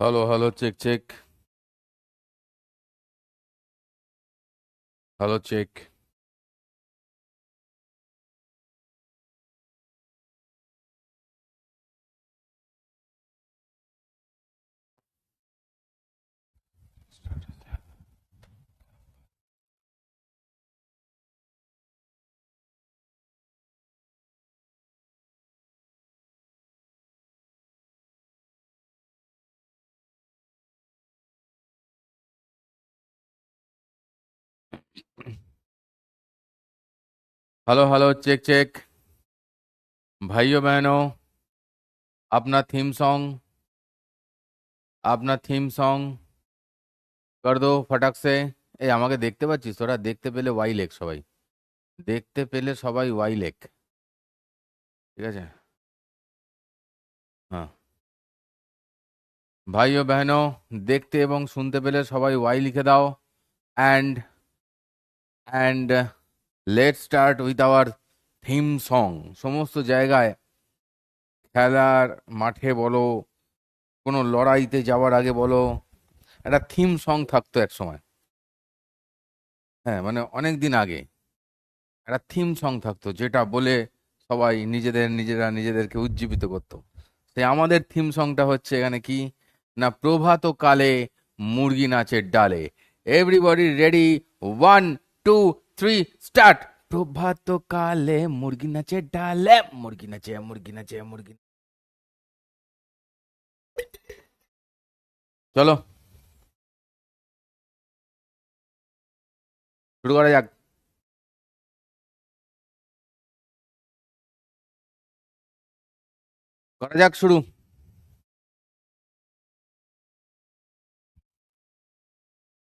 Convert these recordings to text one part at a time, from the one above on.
Hello hello check check. Hello check. Hello hello check check. भाइयों बहनों, अपना theme song अपना थीम सॉन्ग कर दो फटाक से। এই আমাকে দেখতে পাচ্ছিস তোরা? দেখতে পেলে ওয়াই লেখ সবাই। দেখতে পেলে সবাই ওয়াই লেখ। ঠিক আছে? হ্যাঁ। ভাইयों बहनों, দেখতে এবং শুনতে পেলে সবাই ওয়াই লিখে দাও। And and let start with our theme song. সমস্ত জায়গায়, খেলার মাঠে বলো, কোনো লড়াইতে যাওয়ার আগে বলো, একটা থিম সং থাকতো এক সময়। হ্যাঁ, মানে অনেক দিন আগে একটা থিম সং থাকতো, যেটা বলে সবাই নিজেদেরকে উজ্জীবিত করতো। সে আমাদের থিম সংটা হচ্ছে এখানে কি না, প্রভাত কালে মুরগি নাচের ডালে। Everybody ready? 1 2 3 স্টার্ট। প্রভাত কালে মুরগি নাচের ডালে, মুরগি নাচে মুরগি নাচে মুরগি। চলো শুরু করা যাক। করা যাক শুরু।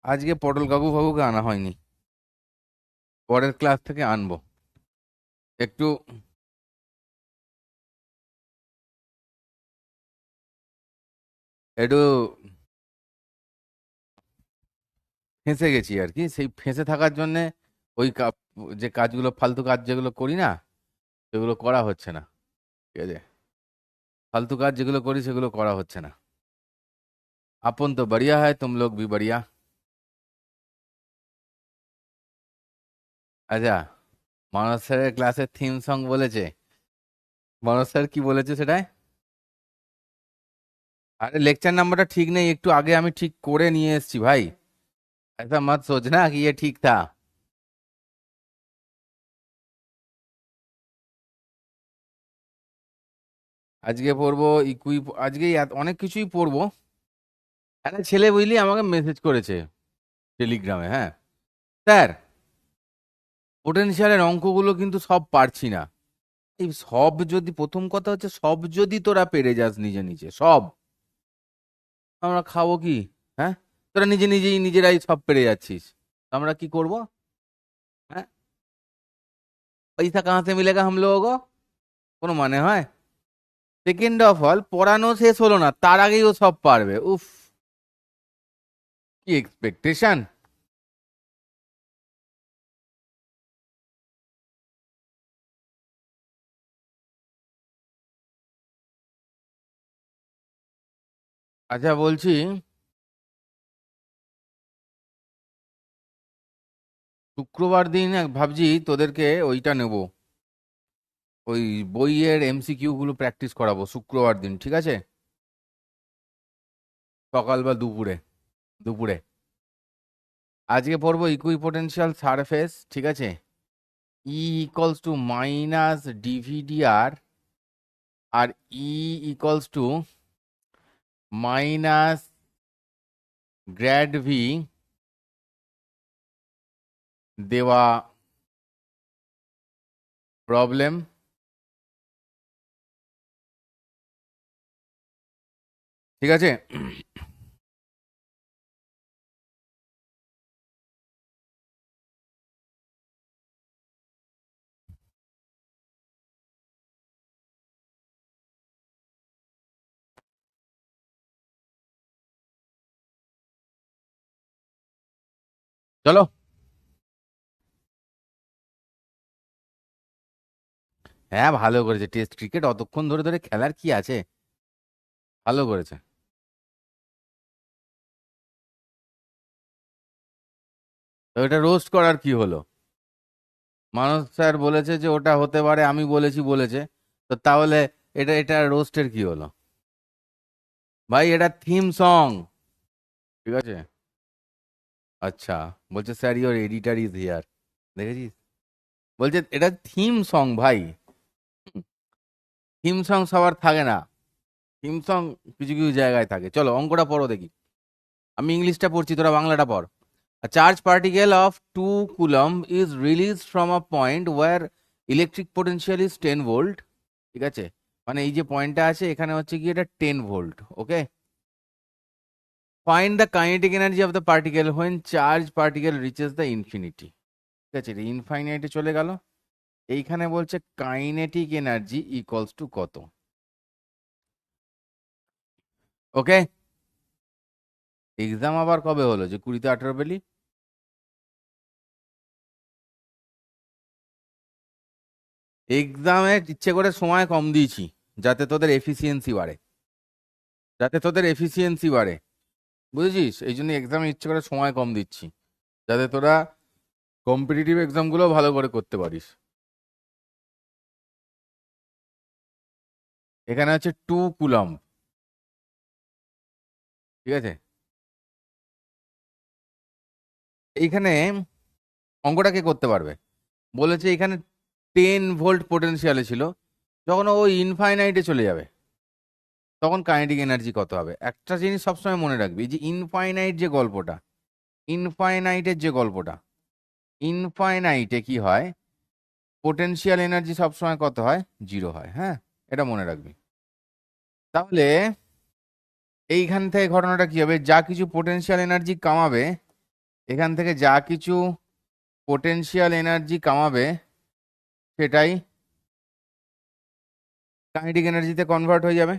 আজকে পটল কাকু ফাকুকে আনা হয়নি, পরের ক্লাস থেকে আনবো। একটু একটু ফেঁসে গেছি আর কি। সেই ফেঁসে থাকার জন্যে ওই যে কাজগুলো, ফালতু কাজ যেগুলো করি না, সেগুলো করা হচ্ছে না। ঠিক আছে? ফালতু কাজ যেগুলো করি সেগুলো করা হচ্ছে না। আপন তো বড়িয়া হয়, তুম লোগ ভি বড়িয়া। আচ্ছা, মানস স্যারের ক্লাসের থিম সং বলেছে। মানস স্যার কি বলেছে সেটাই? আরে লেকচার নাম্বারটা ঠিক নেই, একটু আগে আমি ঠিক করে নিয়ে এসেছি ভাই। ऐसा मत सोचना कि ये ठीक था। আজকে পড়বো ইকুই, আজকে অনেক কিছুই পড়বো। একটা ছেলে বুঝলি আমাকে মেসেজ করেছে টেলিগ্রামে। হ্যাঁ স্যার, পোটেনশিয়ালের অঙ্কগুলো কিন্তু সব পারছি না। এই সব যদি, প্রথম কথা হচ্ছে সব যদি তোরা পেরে যাস নিজে নিজে সব, আমরা খাবো কি? হ্যাঁ, তোরা নিজেরাই সব পেরে যাচ্ছিস, আমরা কি করব? হ্যাঁ, পয়সা কাহা সে মিলেগা হাম লোগো কো? কোনো মানে হয়? সেকেন্ড অফ অল, পড়ানো শেষ হলো না তার আগেই ও সব পারবে। উফ, কি এক্সপেকটেশন! আচ্ছা বলছি, শুক্রবার দিন ভাবছি তোদেরকে ওইটা নেব, ওই বইয়ের এমসিকিউ গুলো প্র্যাকটিস করাবো শুক্রবার দিন, ঠিক আছে? সকাল বা দুপুরে। দুপুরে আজকে পড়বো ইকুইপোটেনশিয়াল সারফেস, ঠিক আছে? E equals to minus d V d r, আর E equals to minus grad V দেওয়া প্রবলেম। ঠিক আছে? চলো। হ্যাঁ, ভালো করেছে। টেস্ট ক্রিকেট অতক্ষণ ধরে ধরে খেলার কি আছে? ভালো করেছে। তো এটা রোস্ট করার কি হলো? মানস স্যার বলেছে যে ওটা হতে পারে, আমি বলেছে, তো তাহলে এটা এটা রোস্টের কি হলো? ভাই এটা থিম সং, ঠিক আছে? আচ্ছা, বলছে sir your editor is here, দেখেছিস? বলছে এটা থিম সং ভাই, থিম সং সবার থাকে না, থিম সং কিছু কিছু জায়গায় থাকে। চলো অঙ্কটা পড়ো দেখি, আমি ইংলিশটা পড়ছি, তোরা বাংলাটা পড়। A charged particle of 2 coulomb is released from a point where electric potential is 10 volt, ঠিক আছে? মানে এই যে পয়েন্টটা আছে এখানে হচ্ছে কি, এটা 10 volt, okay? Find the kinetic energy of the particle when charge particle reaches the infinity, ঠিক আছে? এটা ইনফাইনাইটে চলে গেল, এইখানে বলছে কাইনেটিক এনার্জি ইকুয়ালস টু কত, ওকে? এক্সাম আবার কবে হলো যে 20-18 পেলি? এক্সামে ইচ্ছে করে সময় কম দিয়েছি যাতে তোদের এফিসিয়েন্সি বাড়ে, যাতে তোদের এফিসিয়েন্সি বাড়ে, বুঝেছিস? এই জন্য এক্সামে ইচ্ছে করে সময় কম দিচ্ছি, যাতে তোরা কম্পিটিটিভ এক্সামগুলো ভালো করে করতে পারিস। এখানে আছে 2 কুলম্ব, ঠিক আছে? এইখানে অঙ্কটা কে করতে পারবে? বলেছে এখানে 10 ভোল্ট পোটেনশিয়ালে ছিল, যখন ও ইনফাইনাইটে চলে যাবে তখন কাইনেটিক এনার্জি কত হবে? একটা জিনিস সবসময় মনে রাখবি, যে ইনফাইনাইট যে গল্পটা, ইনফাইনাইটের যে গল্পটা, ইনফাইনাইটে কি হয়, পোটেনশিয়াল এনার্জি সবসময় কত হয়? 0 হয়, হ্যাঁ? এটা মনে রাখবি। তাহলে এইখান থেকে ঘটনাটা কি হবে, যা কিছু পোটেনশিয়াল এনার্জি কামাবে, এখান থেকে যা কিছু পোটেনশিয়াল এনার্জি কামাবে সেটাই কাইনেটিক এনার্জিতে কনভার্ট হয়ে যাবে,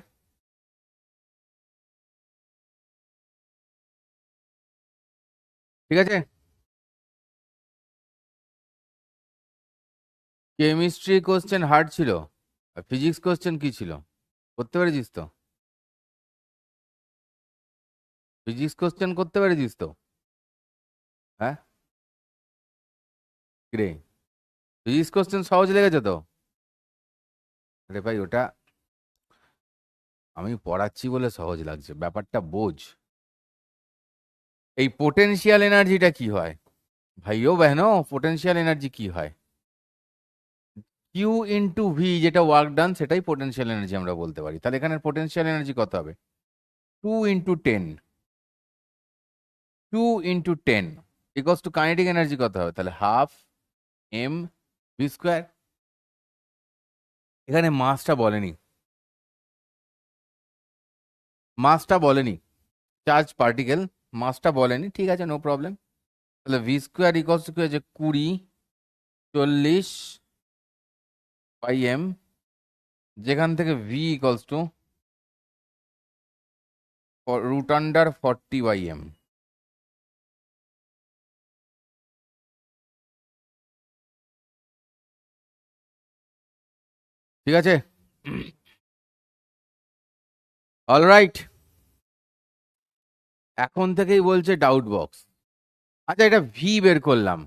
ঠিক আছে? কেমিস্ট্রি কোশ্চেন হার্ড ছিল, আর ফিজিক্স কোশ্চেন কি ছিল? করতে পেরেছিস তো? ফিজিক্স কোশ্চেন করতে পেরেছিস তো? হ্যাঁ, রে, ফিজিক্স কোশ্চেন সহজ লেগেছে তো? আরে ভাই ওটা আমি পড়াচ্ছি বলে সহজ লাগছে, ব্যাপারটা বোঝ। এই পোটেনশিয়াল এনার্জিটা কি হয় ভাইও বহনো, পোটেনশিয়াল এনার্জি কি হয়? কিউ ইন্টু ভি, যেটা ওয়ার্ক ডান সেটাই পোটেনশিয়াল এনার্জি আমরা বলতে পারি। তাহলে এখানে পোটেনশিয়াল এনার্জি কত হবে? 2 × 10, 2 × 10 ইকুয়ালস টু কাইনেটিক এনার্জি কত হবে? তাহলে হাফ এম ভি স্কোয়ার। এখানে মাসটা বলেনি, মাসটা বলেনি, চার্জ পার্টিকেল, মাসটা বলেনি, ঠিক আছে, নো প্রবলেম। তাহলে ভি স্কোয়ার ইকুয়ালস টু কি হয়েছে? 20, 40/m, যেখান থেকে ভি ইকুয়ালস টু √40/m, ঠিক আছে? অলরাইট, এখন থেকেই বলছে ডাউট বক্স। আচ্ছা, এটা ভি বের করলাম,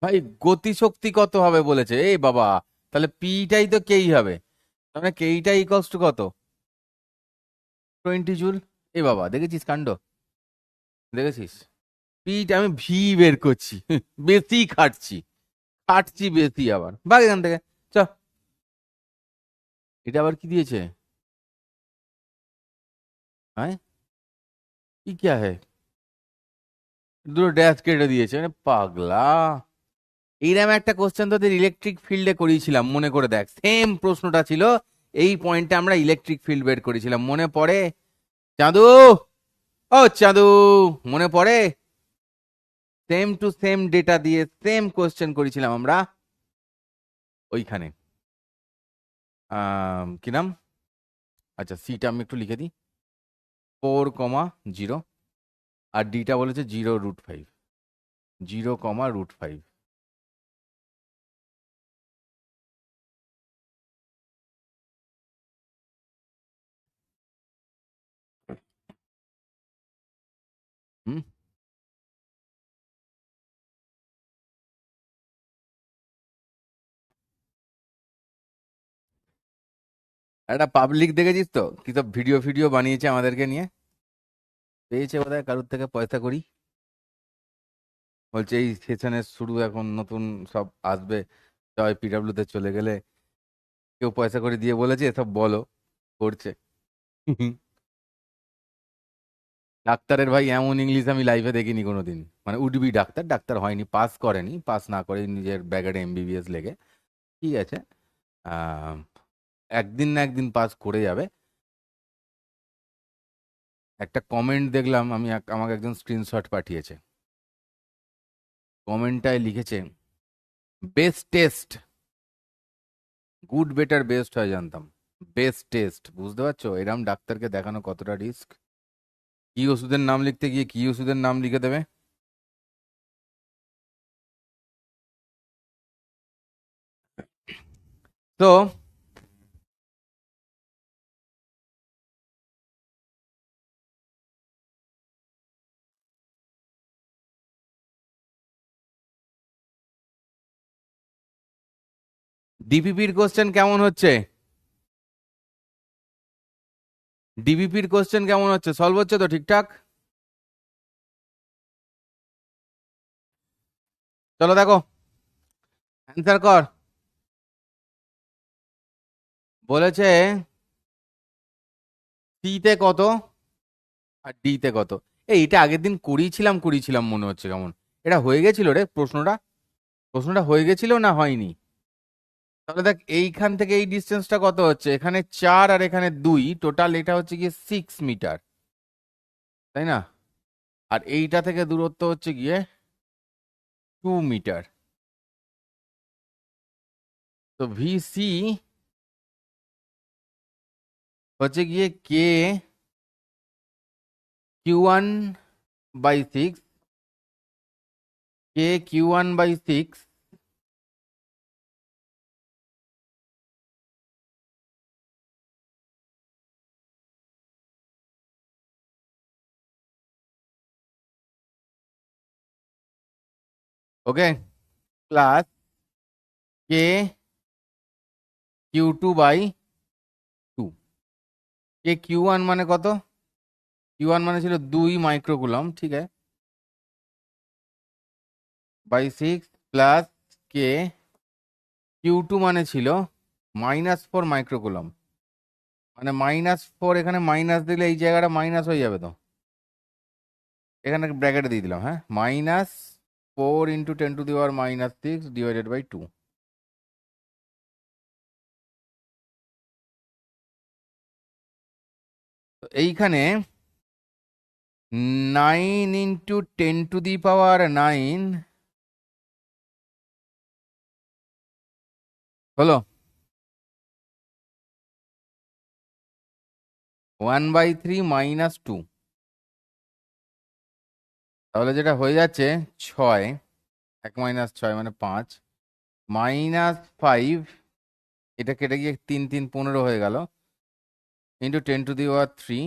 ভাই গতিশক্তি কত হবে বলেছে, এই বাবা, তাহলে পিটাই তো কেই হবে, মানে কেইটা ইকুয়ালস টু কত? 20 জুল। এ বাবা, দেখেছিস কাণ্ড, দেখেছিস? পিটা আমি ভি বের করছি, বেশি খাটছি, খাটছি বেশি, আবার ভাগ এখান থেকে, চ। এটা আবার কি দিয়েছে? হ্যাঁ, কি क्या है? দুটো ড্যাশ কেটে দিয়েছে, মানে পাগলা। এইরকম একটা কোশ্চেন তোদের ইলেকট্রিক ফিল্ডে করিয়েছিলাম, মনে করে দেখ, সেম প্রশ্নটা ছিল, এই পয়েন্টে আমরা ইলেকট্রিক ফিল্ড বের করেছিলাম, মনে পড়ে? চাঁদু, ও চাঁদু, মনে পড়ে? সেম টু সেম ডেটা দিয়ে সেম কোশ্চেন করেছিলাম আমরা ওইখানে। কি নাম? আচ্ছা, সিটা আমি একটু লিখে দিই, 4, 0, আর ডিটা বলেছে 0√5, 0, √5। হুম, একটা পাবলিক দেখেছিস তো কি সব ভিডিও ফিডিও বানিয়েছে আমাদেরকে নিয়ে, পেয়েছে বোধহয় কারোর থেকে পয়সা করি, বলছে এই সেশনের শুরু এখন নতুন সব আসবে, জয় পিডাব্লিউ তে চলে গেলে কেউ পয়সা করে দিয়ে বলেছে এসব বলো, করছে। ডাক্তারের ভাই এমন ইংলিশ আমি লাইফে দেখিনি কোনোদিন, মানে উডবি ডাক্তার, ডাক্তার হয়নি, পাস করেনি, পাস না করে নিজের ব্যাগেটে এমবিবিএস লেগে, ঠিক আছে, আহ, একদিন না একদিন পাস করে যাবে। একটা কমেন্ট দেখলাম আমি, আমাকে একজন স্ক্রিনশট পাঠিয়েছে, কমেন্টটায় লিখেছে best test, good better best হয় জানতাম, বেস্ট টেস্ট, বুঝতে পারছো এরম ডাক্তারকে দেখানো কতটা রিস্ক, কি ওষুধের নাম লিখতে গিয়ে কি ওষুধের নাম লিখে দেবে। তো ডিপিপির কোশ্চেন কেমন হচ্ছে, ডিবিপির কোশ্চেন কেমন হচ্ছে, সলভ হচ্ছে তো ঠিকঠাক? চলো দেখো, অ্যান্সার কর। বলেছে সি তে কত আর ডি তে কত। এটা আগের দিন করিয়েছিলাম করিয়েছিলাম মনে হচ্ছে, কেমন এটা হয়ে গেছিল রে প্রশ্নটা, প্রশ্নটা হয়ে গেছিল না হয়নি? তাহলে দেখ এইখান থেকে এই ডিস্টেন্সটা কত হচ্ছে, এখানে 4 আর এখানে 2, টোটাল এটা হচ্ছে গিয়ে 6 মিটার, তাই না? আর এইটা থেকে দূরত্ব হচ্ছে গিয়ে 2 মিটার। তো ভিসি হচ্ছে গিয়ে কে Q1/6, কে Q1/6 ওকে, প্লাস কে Q2/2। কে Q1 মানে কত, Q1 মানে ছিল 2 মাইক্রোকুলম, ঠিক আছে, বাই 6, প্লাস কে Q2 মানে ছিল -4 মাইক্রোকুলম, মানে -4, এখানে মাইনাস দিলে এই জায়গাটা মাইনাস হয়ে যাবে তো, এখানে ব্র্যাকেটে দিয়ে দিলাম, হ্যাঁ, -4 × 10⁻⁻6 / 2। তো এইখানে 9 × 10⁻৯ হলো 1/3 - 2, তাহলে যেটা হয়ে যাচ্ছে 6, 1 - 6 মানে 5, -5, এটা কেটে গিয়ে 3 3 15 হয়ে গেল, × 10⁻³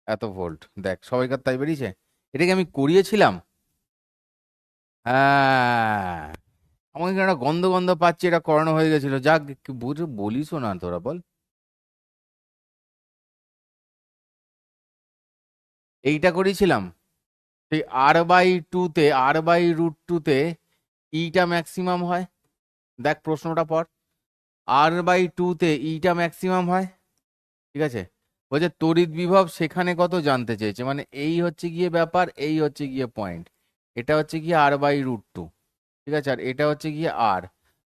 এত ভোল্ট। দেখ সবাইকার তাই বেরিয়েছে, এটাকে আমি করিয়েছিলাম। হ্যাঁ, আমাকে কেন একটা গন্ধ গন্ধ পাচ্ছি, এটা করানো হয়ে গেছিল, যাক বুঝে বলিসও না তোরা, বল। এইটা করেছিলাম, সেই R/2 তে ইটা ম্যাক্সিমাম হয়, দেখ প্রশ্নটা পর, R/2 তে ইটা ম্যাক্সিমাম হয়, ঠিক আছে, বলছে তড়িৎ বিভব সেখানে কত জানতে চেয়েছে, মানে এই হচ্ছে গিয়ে ব্যাপার, এই হচ্ছে গিয়ে পয়েন্ট, এটা হচ্ছে গিয়ে R/√2, ঠিক আছে, আর এটা হচ্ছে গিয়ে আর,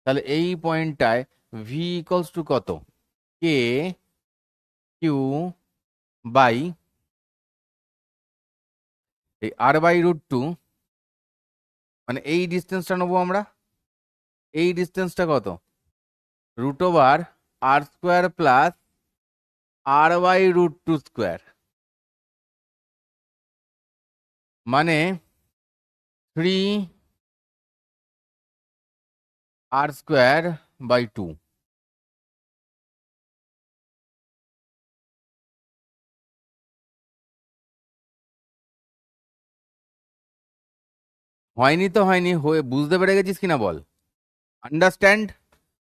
তাহলে এই পয়েন্টটায় ভি ইকুয়ালস টু কত, কে কিউ বাই এই R/√2, মানে এই ডিস্টেন্সটা নেবো আমরা, এই ডিস্টেন্সটা কত, √R² প্লাস R/√2², মানে 3R² বাই 2। হয়নি তো হয়নি, হয়ে বুঝতে পেরে গেছিস কিনা বল, আন্ডারস্ট্যান্ড,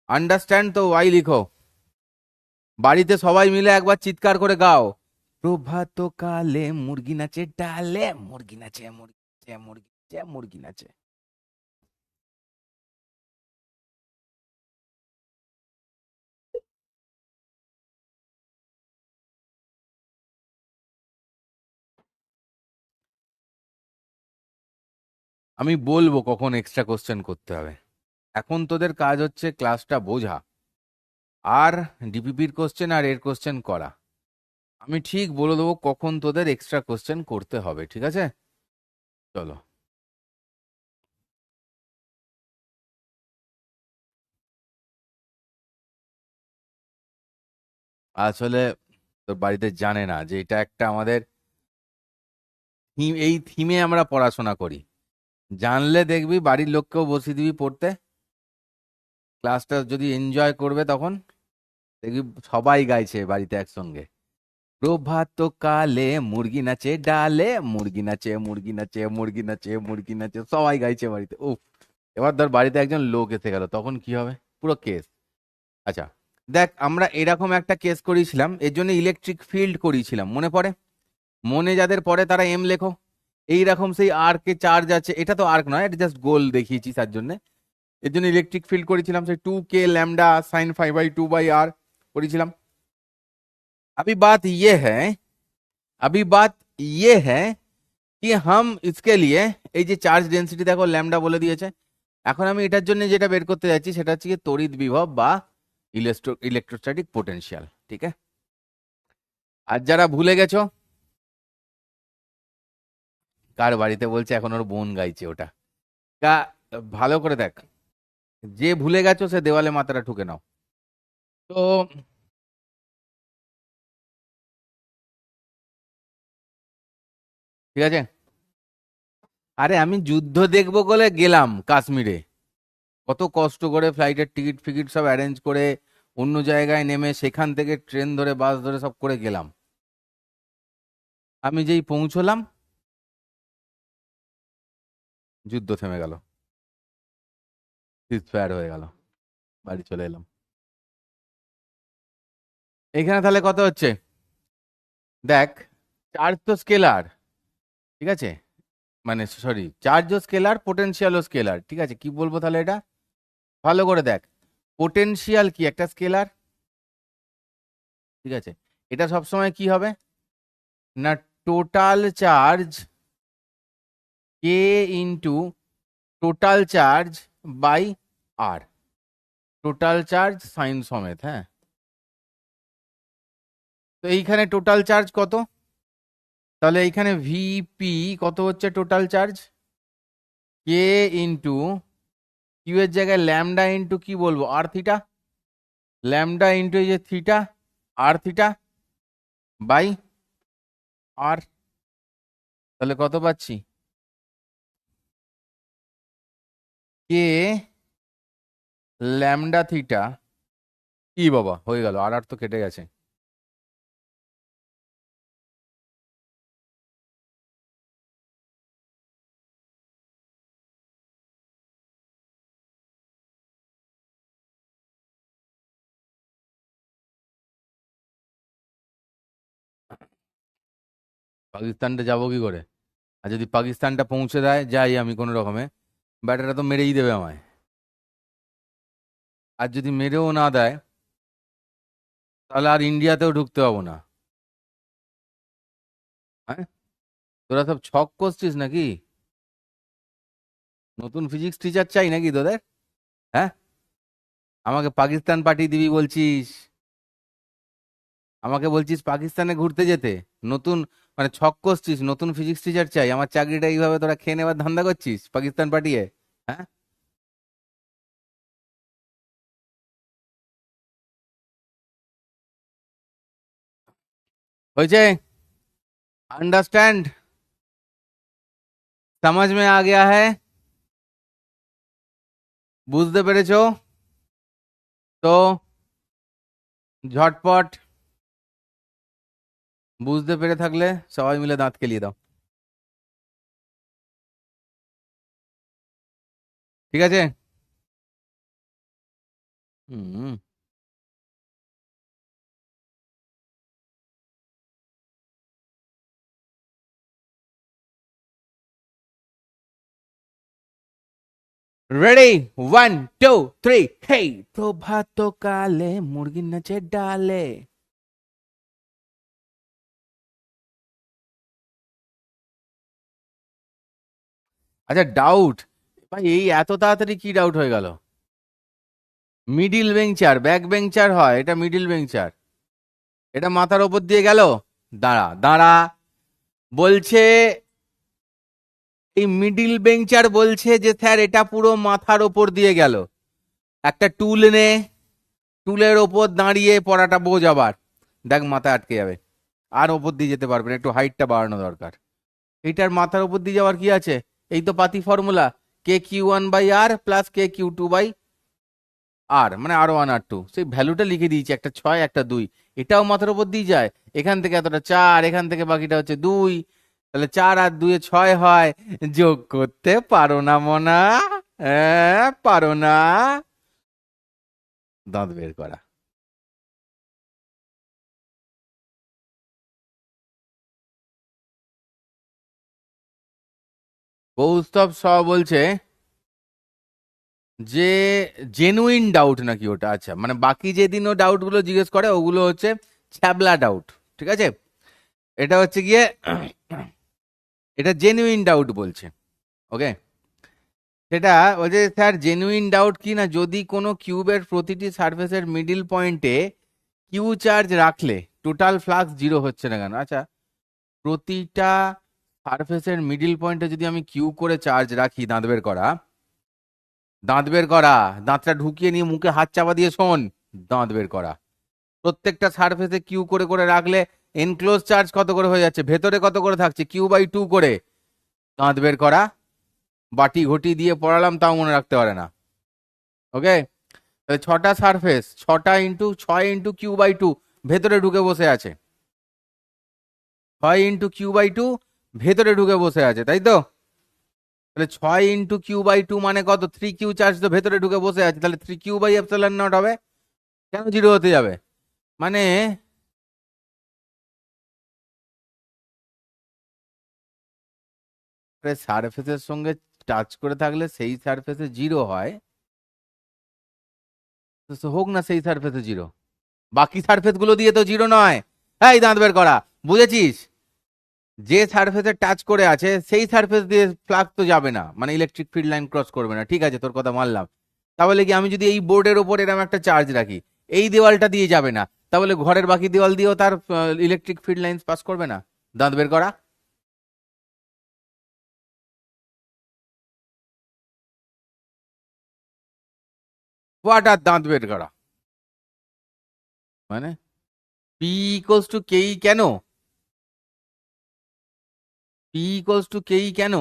আন্ডারস্ট্যান্ড তো ওয়াই লিখো। বাড়িতে সবাই মিলে একবার চিৎকার করে গাও, প্রভাত কালে মুরগি নাচে ডালে, মুরগি নাচে, মুরগি নাচে, মুরগি নাচে, মুরগি নাচে। আমি বলবো কখন এক্সট্রা কোশ্চেন করতে হবে। এখন তোদের কাজ হচ্ছে ক্লাসটা বোঝা, আর ডিপিপির কোশ্চেন আর এর কোশ্চেন করা। আমি ঠিক বলে দেবো কখন তোদের এক্সট্রা কোশ্চেন করতে হবে, ঠিক আছে? চলো। আসলে তোর বাড়িতে জানে না যে এটা একটা আমাদের থিম, এই থিমে আমরা পড়াশোনা করি। জানলে দেখবি বাড়ির লোককেও বসিয়ে দিবি পড়তে, ক্লাসটা যদি এনজয় করবে তখন দেখবি সবাই গাইছে বাড়িতে একসঙ্গে, প্রভাত কালে মুরগি নাচে ডালে, মুরগি নাচে, মুরগি নাচে, মুরগি নাচে, মুরগি নাচে, সবাই গাইছে বাড়িতে। উফ, এবার ধর বাড়িতে একজন লোক এসে গেল, তখন কি হবে? পুরো কেস। আচ্ছা, দেখ আমরা এরকম একটা কেস করিয়েছিলাম, এর জন্য ইলেকট্রিক ফিল্ড করিয়েছিলাম, মনে পড়ে? মনে যাদের পড়ে তারা এম লেখো। এইরকম সেই আর্কে চার্জ আছে, এটা তো আর্ক নয়, এটা জাস্ট গোল দেখিয়েছি তার জন্য। এর জন্য ইলেকট্রিক ফিল্ড করেছিলাম, সেই 2k लैम्डा साइन 5/2/r করেছিলাম। अभी बात ये है, अभी बात ये है कि हम इसके लिए, এই যে চার্জ ডেনসিটি দেখো ল্যামডা বলে দিয়েছে, এখন আমি এটার জন্য যেটা বের করতে যাচ্ছি সেটা হচ্ছে কি তড়িৎ বিভব বা ইলেকট্রোস্ট্যাটিক পোটেনশিয়াল, ঠিক আছে? আর যারা ভুলে গেছো, কার বাড়িতে বলছে এখন ওর বোন গাইছে ওটা, কা ভালো করে দেখ, যে ভুলে গেছো সে দেওয়ালে মাথাটা ঠুকে নাও। তো ঠিক আছে, আরে আমি যুদ্ধ দেখবো বলে গেলাম কাশ্মীরে, কত কষ্ট করে ফ্লাইটের টিকিট ফিকিট সব অ্যারেঞ্জ করে অন্য জায়গায় নেমে সেখান থেকে ট্রেন ধরে বাস ধরে সব করে গেলাম। আমি যেই পৌঁছলাম যুদ্ধ থেমে গেল, সিজফায়ার হয়ে গেল, বাড়ি চলে এলাম। এখানে তাহলে কত হচ্ছে? দেখ, চার্জ তো স্কেলার, ঠিক আছে, মানে সরি, চার্জও স্কেলার, পোটেনশিয়ালও স্কেলার, ঠিক আছে? কি বলবো তাহলে এটা, ভালো করে দেখ, পোটেনশিয়াল কি একটা স্কেলার, ঠিক আছে? এটা সবসময় কি হবে না, total charge k into total charge by r, total charge sign সমেত, হ্যাঁ। তো এইখানে টোটাল চার্জ কত? তাহলে এইখানে ভিপি কত হচ্ছে total charge, k into Q এর জায়গায় ল্যামডা ইন্টু কি বলবো, আর থিটা, ল্যামডা ইন্টু এই যে theta, R theta by R. তাহলে কত পাচ্ছি, কে ল্যামডা থিটা, ই বাবা হয়ে গেল, আর আর তো কেটে গেছে। পাকিস্তানটা যাবো কি করে? আর যদি পাকিস্তানটা পৌঁছে দেয়, যাই আমি কোনো রকমে, ব্যাটারা তো মেরেই দেবে আমায়। আর যদি মেরেও না দেয়, তাহলে আর ইন্ডিয়াতেও ঢুকতে পাবো না। হ্যাঁ, তোরা সব ছক করছিস নাকি? নতুন ফিজিক্স টিচার চাই নাকি তোদের? হ্যাঁ, আমাকে পাকিস্তান পাঠিয়ে দিবি বলছিস, আমাকে বলছিস পাকিস্তানে ঘুরতে যেতে, নতুন মানে ছক কষছিস, নতুন ফিজিক্স টিচার চাই, আমার চাকরিটা এইভাবে তোরা খেয়ে নেবার ধান্দা করছিস পাকিস্তান পাঠিয়ে? হ্যাঁ, হয়েছে, अंडरस्टैंड, समझ में आ गया है, বুঝতে পেরেছো? তো ঝটপট বুঝতে পেরে থাকলে সবাই মিলে দাঁত কেলিয়ে দাও, ঠিক আছে? হুম। রেডি, 1 2 3, হেই তো ভাত কালে মুরগি নাচে ডালে। আচ্ছা, ডাউট ভাই, এই এত তাড়াতাড়ি কি ডাউট হয়ে গেল? মিডিল বেঞ্চার, ব্যাক বেঞ্চার হয়, এটা মিডিল বেঞ্চার। এটা মাথার ওপর দিয়ে গেল। দাঁড়া দাঁড়া, বলছে এই মিডিল বেঞ্চার বলছে যে স্যার এটা পুরো মাথার ওপর দিয়ে গেল। একটা টুল নে, টুলের ওপর দাঁড়িয়ে পড়াটা বোঝ আবার। দেখ মাথা আটকে যাবে, আর ওপর দিয়ে যেতে পারবে না, একটু হাইটটা বাড়ানো দরকার। এইটার মাথার ওপর দিয়ে যাওয়ার কি আছে? এই তো পাতি formula, K q1/r plus K q2/r, মানে R1 R2, সেই ভ্যালুটা লিখে দিয়েছি, একটা 6 একটা 2। এটাও মাথার ওপর দিয়ে যায়। এখান থেকে এতটা 4, এখান থেকে বাকিটা হচ্ছে 2, তাহলে 4 আর 2 6 হয়। যোগ করতে পারো না মনা? হ্যাঁ পারো না? দাঁত বের করা। কৌস্তব স বলছে যে জেনুইন ডাউট নাকি ওটা? আচ্ছা, মানে বাকি যেদিন ও ডাউট গুলো জিজ্ঞেস করে ওগুলো হচ্ছে ছ্যাবলা ডাউট, ঠিক আছে? এটা হচ্ছে গিয়ে এটা জেনুইন ডাউট বলছে। ওকে, সেটা বলছে স্যার জেনুইন ডাউট কি না, যদি কোনো কিউবের প্রতিটি সারফেসের মিডিল পয়েন্টে কিউ চার্জ রাখলে টোটাল ফ্লাক্স জিরো হচ্ছে না কেন? আচ্ছা, প্রতিটা সারফেসের মিডিল পয়েন্টে যদি আমি কিউ করে চার্জ রাখি, দাঁত বের করা, দাঁত বের করা, দাঁতটা ঢুকিয়ে নিয়ে মুখে হাত চাপা দিয়ে শোন, দাঁত বের করা। প্রত্যেকটা সারফেসে কিউ করে করে রাখলে এনক্লোজ চার্জ কত করে হয়ে যাচ্ছে, ভেতরে কত করে থাকছে, Q/2 করে। দাঁত বের করা। বাটি ঘটি দিয়ে পড়ালাম তাও মনে রাখতে পারে না। ওকে, তাহলে 6টা সারফেস, 6টা ইন্টু 6 ইন্টু Q/2 ভেতরে ঢুকে বসে আছে। 6 ইন্টু Q/2 ভেতরে ঢুকে বসে আছে, তাই তো? তাহলে 6 ইন্টু Q/2 মানে কত? 3Q চার্জ তো ভেতরে ঢুকে বসে আছে, তাহলে 3Q/ε0 হবে। কেন জিরো হতে যাবে? মানে সারফেসের সঙ্গে টাচ করে থাকলে সেই সারফেসে জিরো হয়, তো হোক না সেই সারফেসে জিরো। বাকি সারফেস গুলো দিয়ে তো জিরো নয়। এই দাঁত বের করা, বুঝেছিস? যে সারফেসে টাচ করে আছে সেই সারফেস দিয়ে ফ্লাক্স তো যাবে না, মানে ইলেকট্রিক ফিল্ড লাইন ক্রস করবে না, ঠিক আছে, তোর কথা মানলাম। তাহলে কি আমি যদি এই বোর্ডের ওপর এরকম একটা চার্জ রাখি, এই দেওয়ালটা দিয়ে যাবে না, তাহলে ঘরের বাকি দেওয়াল দিয়েও তার ইলেকট্রিক ফিল্ড লাইন পাস করবে না? দাঁত বের করা। হোয়াট আর দাঁত বের করা মানে P=KE কেন? P=KE কেন?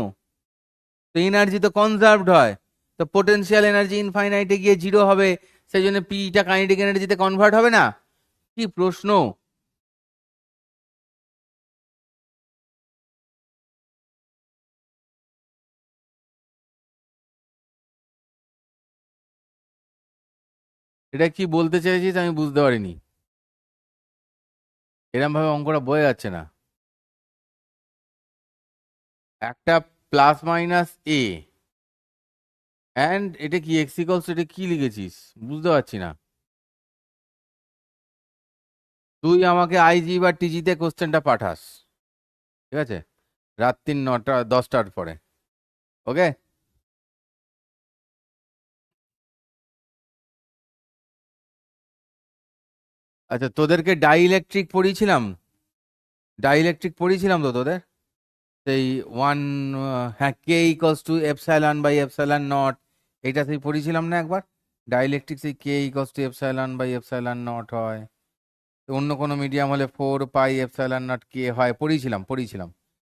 তো এনার্জি তো কনজার্ভড হয়, তো পোটেনশিয়াল এনার্জি ইনফাইনাইটে গিয়ে জিরো হবে, সেই জন্য পিটা কাইনেটিক এনার্জিতে কনভার্ট হবে না। কি প্রশ্ন! এটা কি বলতে চাইছিস আমি বুঝতে পারিনি। এরম ভাবে অঙ্কটা বয়ে যাচ্ছে না। একটা প্লাস মাইনাস এ, অ্যান্ড এটা কি এক্স এটা কি লিখেছিস বুঝতে পারছি না। তুই আমাকে আইজি বা টিজিতে কোশ্চেনটা পাঠাস, ঠিক আছে, রাত্রি 9টা 10টার পরে। ওকে। আচ্ছা, তোদেরকে ডাইইলেকট্রিক পড়িয়েছিলাম, ডাইইলেকট্রিক পড়িয়েছিলাম তো তোদের, সেই ওয়ান, হ্যাঁ, K=ε/ε0, এটা সেই পড়িয়েছিলাম না একবার? ডাইইলেকট্রিক সেই K=ε/ε0 হয়, তো অন্য কোনো মিডিয়াম হলে 4πε0 K হয়, পড়িয়েছিলাম পড়িয়েছিলাম।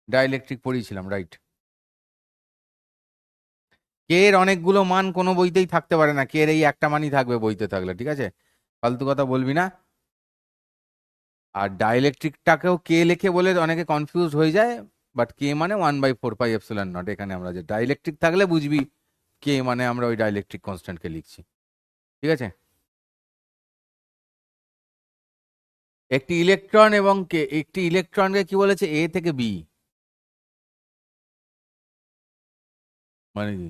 Dielectric পড়িয়েছিলাম, right. কে এর অনেকগুলো মান কোনো বইতেই থাকতে পারে না, কে এর এই একটা মানই থাকবে বইতে থাকলে, ঠিক আছে? ফালতু কথা বলবি না। আর ডাইইলেকট্রিকটাকেও কে লেখে বলে অনেকে কনফিউজ হয়ে যায়, বাট কে মানে 1/4πε0। এখানে আমরা যে ডাইইলেকট্রিক থাকলে বুঝবি কে মানে আমরা ওই ডাইইলেকট্রিক কনস্ট্যান্টকে লিখছি, ঠিক আছে? একটি ইলেকট্রন এবং কে, একটি ইলেকট্রনকে কি বলেছে, এ থেকে বি, মানে কি?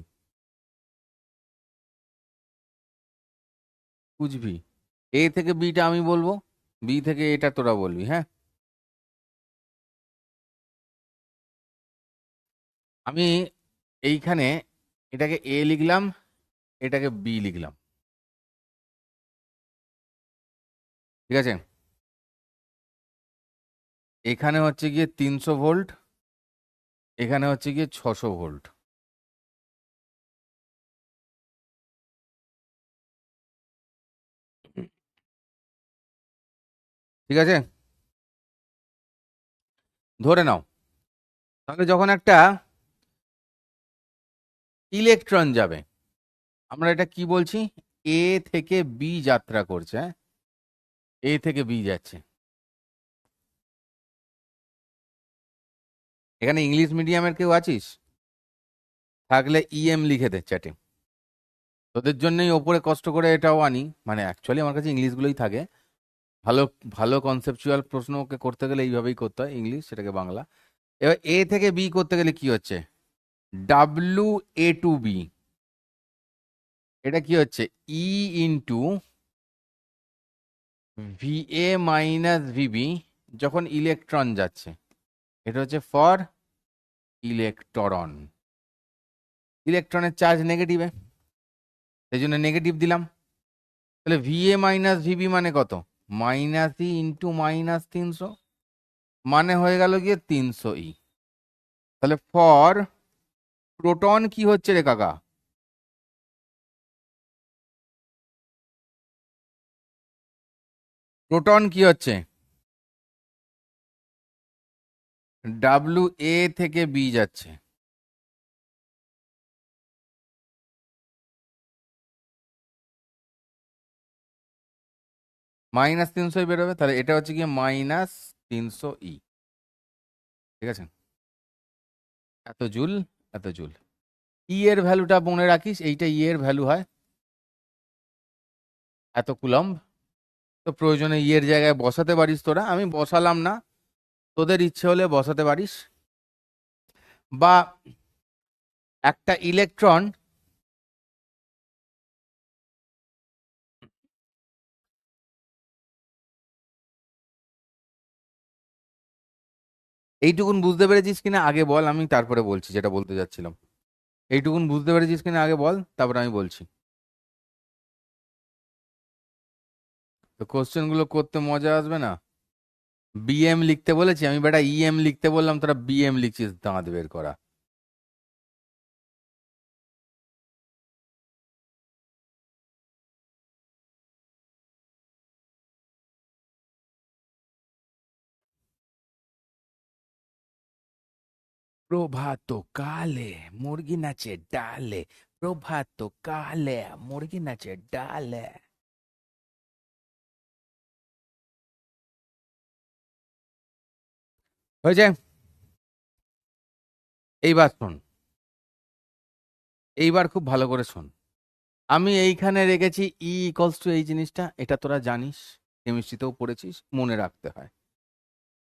বুঝবি, এ থেকে বিটা আমি বলবো, বি থেকে এটা তোরা বলবি। হ্যাঁ, আমি এইখানে এটাকে এ লিখলাম, এটাকে বি লিখলাম, ঠিক আছে। এখানে হচ্ছে গিয়ে 300 ভোল্ট, এখানে হচ্ছে গিয়ে 600 ভোল্ট। ঠিক আছে, ধরে নাও তাহলে যখন একটা ইলেকট্রন যাবে, আমরা এটা কি বলছি, এ থেকে বি যাত্রা করছে, হ্যাঁ, এ থেকে বি যাচ্ছে। এখানে ইংলিশ মিডিয়ামের কেউ আছিস? থাকলে ইএম লিখে দে চ্যাটে। তোদের জন্যই ওপরে কষ্ট করে এটাও আনি, মানে অ্যাকচুয়ালি আমার কাছে ইংলিশগুলোই থাকে। ভালো ভালো কনসেপচুয়াল প্রশ্নকে করতে গেলে এইভাবেই করতে হয়, ইংলিশ সেটাকে বাংলা। এবার এ থেকে বি করতে গেলে কি হচ্ছে, ডাব্লু এ টু বি, এটা কি হচ্ছে E into V A minus V B, যখন ইলেকট্রন যাচ্ছে। এটা হচ্ছে ফর ইলেকট্রন, ইলেকট্রনের চার্জ নেগেটিভে, সেই জন্য নেগেটিভ দিলাম। তাহলে ভি এ মাইনাস ভিবি মানে কত, মাইনাস ই ইন্টু মাইনাস 300, মানে হয়ে গেল গিয়ে 300 ই। তাহলে ফর প্রোটন কি হচ্ছে রে কাকা, প্রোটন কি হচ্ছে, ডাব্লু এ থেকে বি যাচ্ছে, -300 বেরোবে। তাহলে এটা হচ্ছে গিয়ে -300 ই, ঠিক আছে। এত জুল, এত জুল। ই এর ভ্যালুটা মনে রাখিস, এইটা ই এর ভ্যালু হয়, এত কুলম্ব। তো প্রয়োজনে ই এর জায়গায় বসাতে পারিস তোরা, আমি বসালাম না, তোদের ইচ্ছে হলে বসাতে পারিস। বা একটা ইলেকট্রন, এইটুকুন বুঝতে পেরেছিস কিনা আগে বল, আমি তারপরে বলছি যেটা বলতে যাচ্ছিলাম। এইটুকুন বুঝতে পেরেছিস কিনা আগে বল, তারপরে আমি বলছি। তো কোশ্চেন গুলো করতে মজা আসবে না? বিএম লিখতে বলেছি আমি, বেটা ইএম লিখতে বললাম, তোরা বিএম লিখছিস দাঁত বের করা। প্রভাত কালে মুরগি নাচে ডালে, প্রভাত কালে মুরগি নাচে ডালে। হয়েছে, এইবার শোন, এইবার খুব ভালো করে শোন। আমি এইখানে রেখেছি ই ইকলস টু এই জিনিসটা, এটা তোরা জানিস, কেমিস্ট্রিতেও পড়েছিস, মনে রাখতে হয়।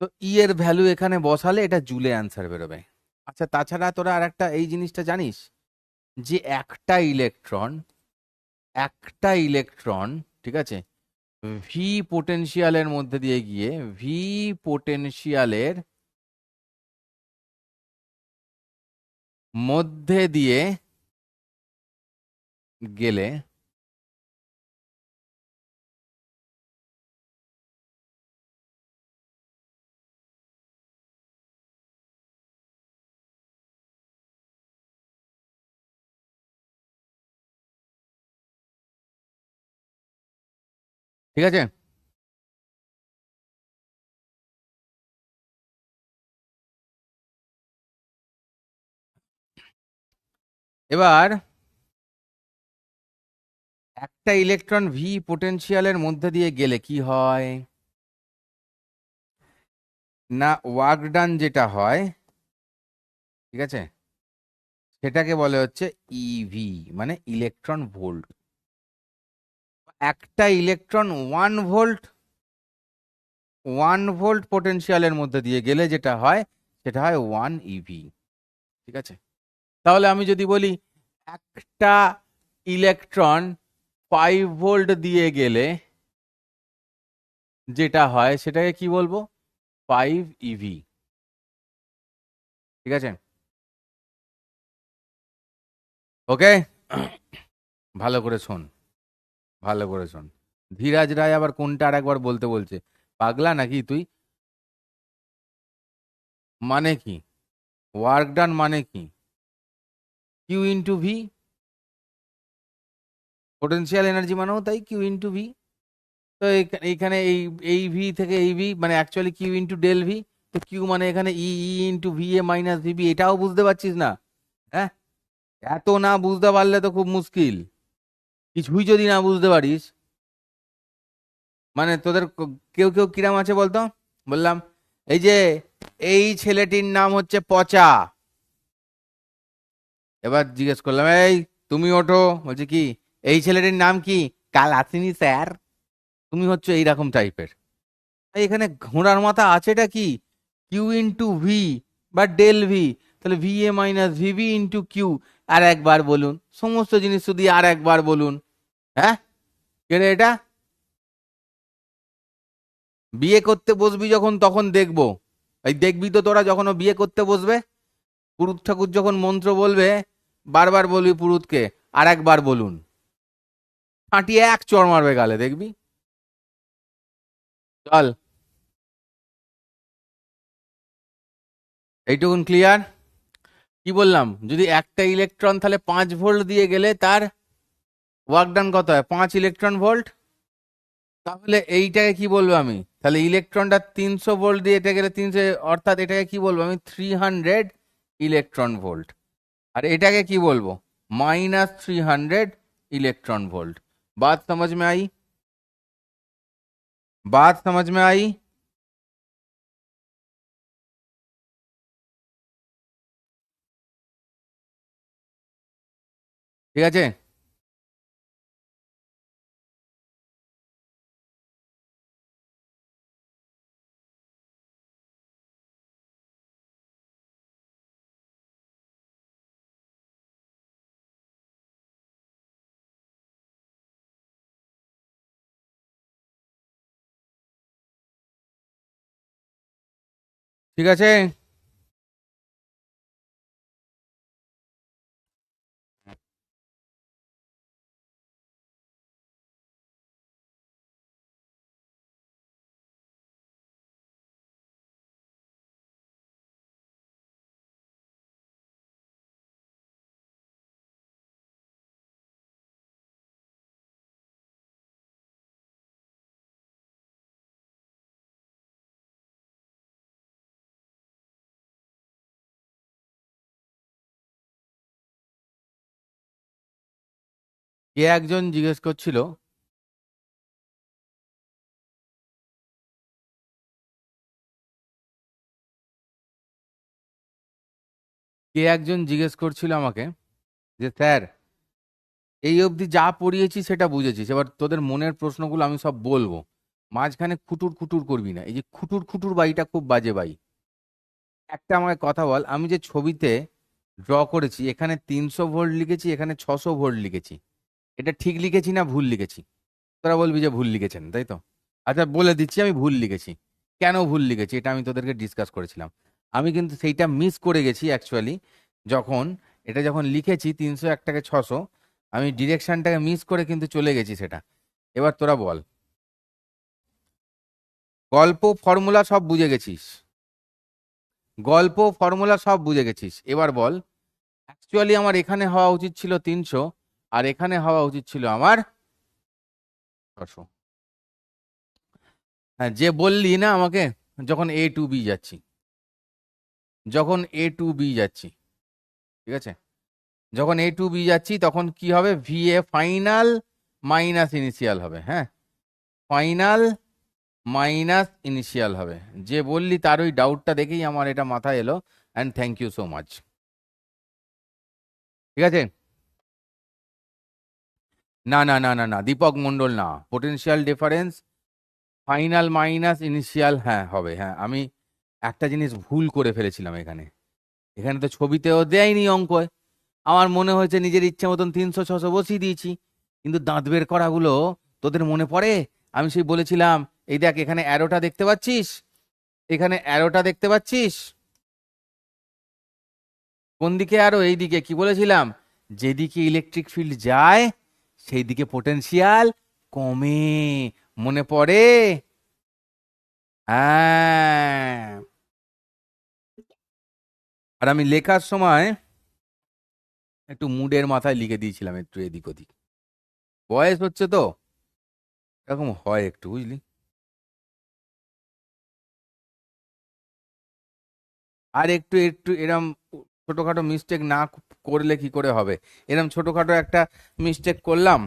তো ই এর ভ্যালু এখানে বসালে এটা জুলে অ্যান্সার বেরোবে। আচ্ছা, তাছাড়া তোরা আর একটা এই জিনিসটা জানিস, যে একটা ইলেকট্রন, ঠিক আছে, ভি পোটেনশিয়ালের মধ্যে দিয়ে গিয়ে, ভি পোটেনশিয়ালের মধ্যে দিয়ে গেলে ঠিক আছে। এবার একটা ইলেকট্রন ভি পোটেনশিয়ালের মধ্যে দিয়ে গেলে কি হয়, না ওয়ার্ক ডান যেটা হয়, ঠিক আছে, সেটাকে বলে হচ্ছে ইভি, মানে ইলেকট্রন ভোল্ট। একটা ইলেকট্রন 1 ভোল্ট পোটেনশিয়ালের মধ্যে দিয়ে গেলে যেটা হয়, সেটা হয় 1 ইভি, ঠিক আছে। তাহলে আমি যদি বলি একটা ইলেকট্রন 5 ভোল্ট দিয়ে গেলে যেটা হয় সেটাকে কি বলবো? 5 EV। ঠিক আছে, ওকে। ভালো করে শোন, ভালো করে শোন। ধীরাজ রায় আবার কোনটা আর একবার বলতে বলছে, পাগলা নাকি তুই? মানে কি ওয়ার্ক ডান মানে কি? Q into V, potential energy মানেও তাই, কিউ ইন্টু ভি। তো এইখানে এই এই ভি থেকে এই ভি মানে actually Q into del V. তো কিউ মানে এখানে E E into V A minus V B, এটাও বুঝতে পারছিস না? হ্যাঁ, এত না বুঝতে পারলে তো খুব মুশকিল। কিছুই যদি না বুঝতে পারিস, মানে তোদের কেউ কেউ কিরাম আছে বলতো? বললাম এই যে এই ছেলেটির নাম হচ্ছে পচা। এবার জিজ্ঞেস করলাম এই তুমি ওঠো, বলছে কি এই ছেলেটির নাম কি? কাল আসেনি স্যার। তুমি হচ্ছে এইরকম টাইপের। এখানে ঘোড়ার মাথা আছেটা কি? কিউ ইন্টু ভি বা ডেল ভি, তাহলে V A minus V V into Q. আর একবার বলুন সমস্ত জিনিস শুধু আর একবার বলুন। হ্যাঁ, কে রে এটা? বিয়ে করতে বসবি যখন তখন দেখবো। এই দেখবি তো তোরা যখন ও বিয়ে করতে বসবে, পুরুত ঠাকুর যখন মন্ত্র বলবে, বারবার বলবি পুরুতকে আর একবার বলুন, ফাটিয়ে এক চড় মারবে গালে, দেখবি। চল, এইটুকুন ক্লিয়ার? কি বললাম, যদি একটা ইলেকট্রন তাহলে 5 ভোল্ট দিয়ে গেলে তার ওয়ার্ক ডান কত হয়? 5 ইলেকট্রন ভোল্ট। তাহলে এইটাকে কি বলবো আমি? তাহলে ইলেকট্রনটা 300 ভোল্ট দিয়ে এটা গেলে 300, অর্থাৎ এটাকে কি বলবো আমি? 300 ইলেকট্রন ভোল্ট। আর এটাকে কি বলবো? -300 ইলেকট্রন ভোल्ट। बात समझ में आई? बात समझ में आई? ঠিক আছে, ঠিক আছে। কে একজন জিজ্ঞেস করছিল, কে একজন জিজ্ঞেস করছিল আমাকে যে স্যার এই অবধি যা পড়িয়েছি সেটা বুঝেছিস, এবার তোদের মনের প্রশ্নগুলো আমি সব বলবো, মাঝখানে খুটুর খুটুর করবি না। এই যে খুটুর খুটুর বাড়িটা খুব বাজে বাই। একটা আমাকে কথা বল, আমি যে ছবিতে ড্র করেছি এখানে 300 ভোল্ট লিখেছি, এখানে 600 ভোল্ট লিখেছি, এটা ঠিক লিখেছি না ভুল লিখেছি? তোরা বলবি যে ভুল লিখেছেন, তাই তো? আচ্ছা বলে দিচ্ছি আমি ভুল লিখেছি। কেন ভুল লিখেছি এটা আমি তোদেরকে ডিসকাস করেছিলাম। আমি কিন্তু সেইটা মিস করে গেছি অ্যাকচুয়ালি। যখন এটা যখন লিখেছি 301টাকে 600, আমি ডিরেকশনটাকে মিস করে কিন্তু চলে গেছি সেটা। এবার তোরা বল, গল্প ফর্মুলা সব বুঝে গেছিস, গল্প ফর্মুলা সব বুঝে গেছিস, এবার বল অ্যাকচুয়ালি আমার এখানে হওয়া উচিত ছিল 300, আর এখানে হওয়া উচিত ছিল আমার 600। হ্যাঁ, যে বললি না আমাকে, যখন A to B যাচ্ছি, যখন A to B যাচ্ছি, ঠিক আছে, যখন A to B যাচ্ছি তখন কি হবে? VA ফাইনাল মাইনাস ইনিশিয়াল হবে। হ্যাঁ, ফাইনাল মাইনাস ইনিশিয়াল হবে। যে বললি তার ওই ডাউটটা দেখেই আমার এটা মাথায় এলো, and thank you so much. ঠিক আছে, না না না না না দীপক মন্ডল না, potential difference final minus initial হ্যাঁ হবে। হ্যাঁ, আমি একটা জিনিস ভুল করে ফেলেছিলাম এখানে। এখানে তো ছবিতেও দেয়নি অঙ্ক, আমার মনে হয়েছে নিজের ইচ্ছে মতন 300 600 বসিয়ে দিয়েছি। কিন্তু দাঁত বের করাগুলো তোদের মনে পড়ে? আমি সেই বলেছিলাম, এই দেখ এখানে অ্যারোটা দেখতে পাচ্ছিস, এখানে অ্যারোটা দেখতে পাচ্ছিস, কোন দিকে অ্যারো? এই দিকে। কি বলেছিলাম? যেদিকে ইলেকট্রিক ফিল্ড যায় সেই দিকে পোটেনশিয়াল কমে। মনে পড়ে? হ্যাঁ। আর আমি লেখার সময় একটু মুডের মাথায় লিখে দিয়েছিলাম, একটু এদিক ওদিক। বয়স হচ্ছে তো, এরকম হয় একটু, বুঝলি। আর একটু একটু এরম ছোটখাটো মিস্টেক না করলে কি করে হবে? এরম ছোটখাটো একটা মিস্টেক করলাম,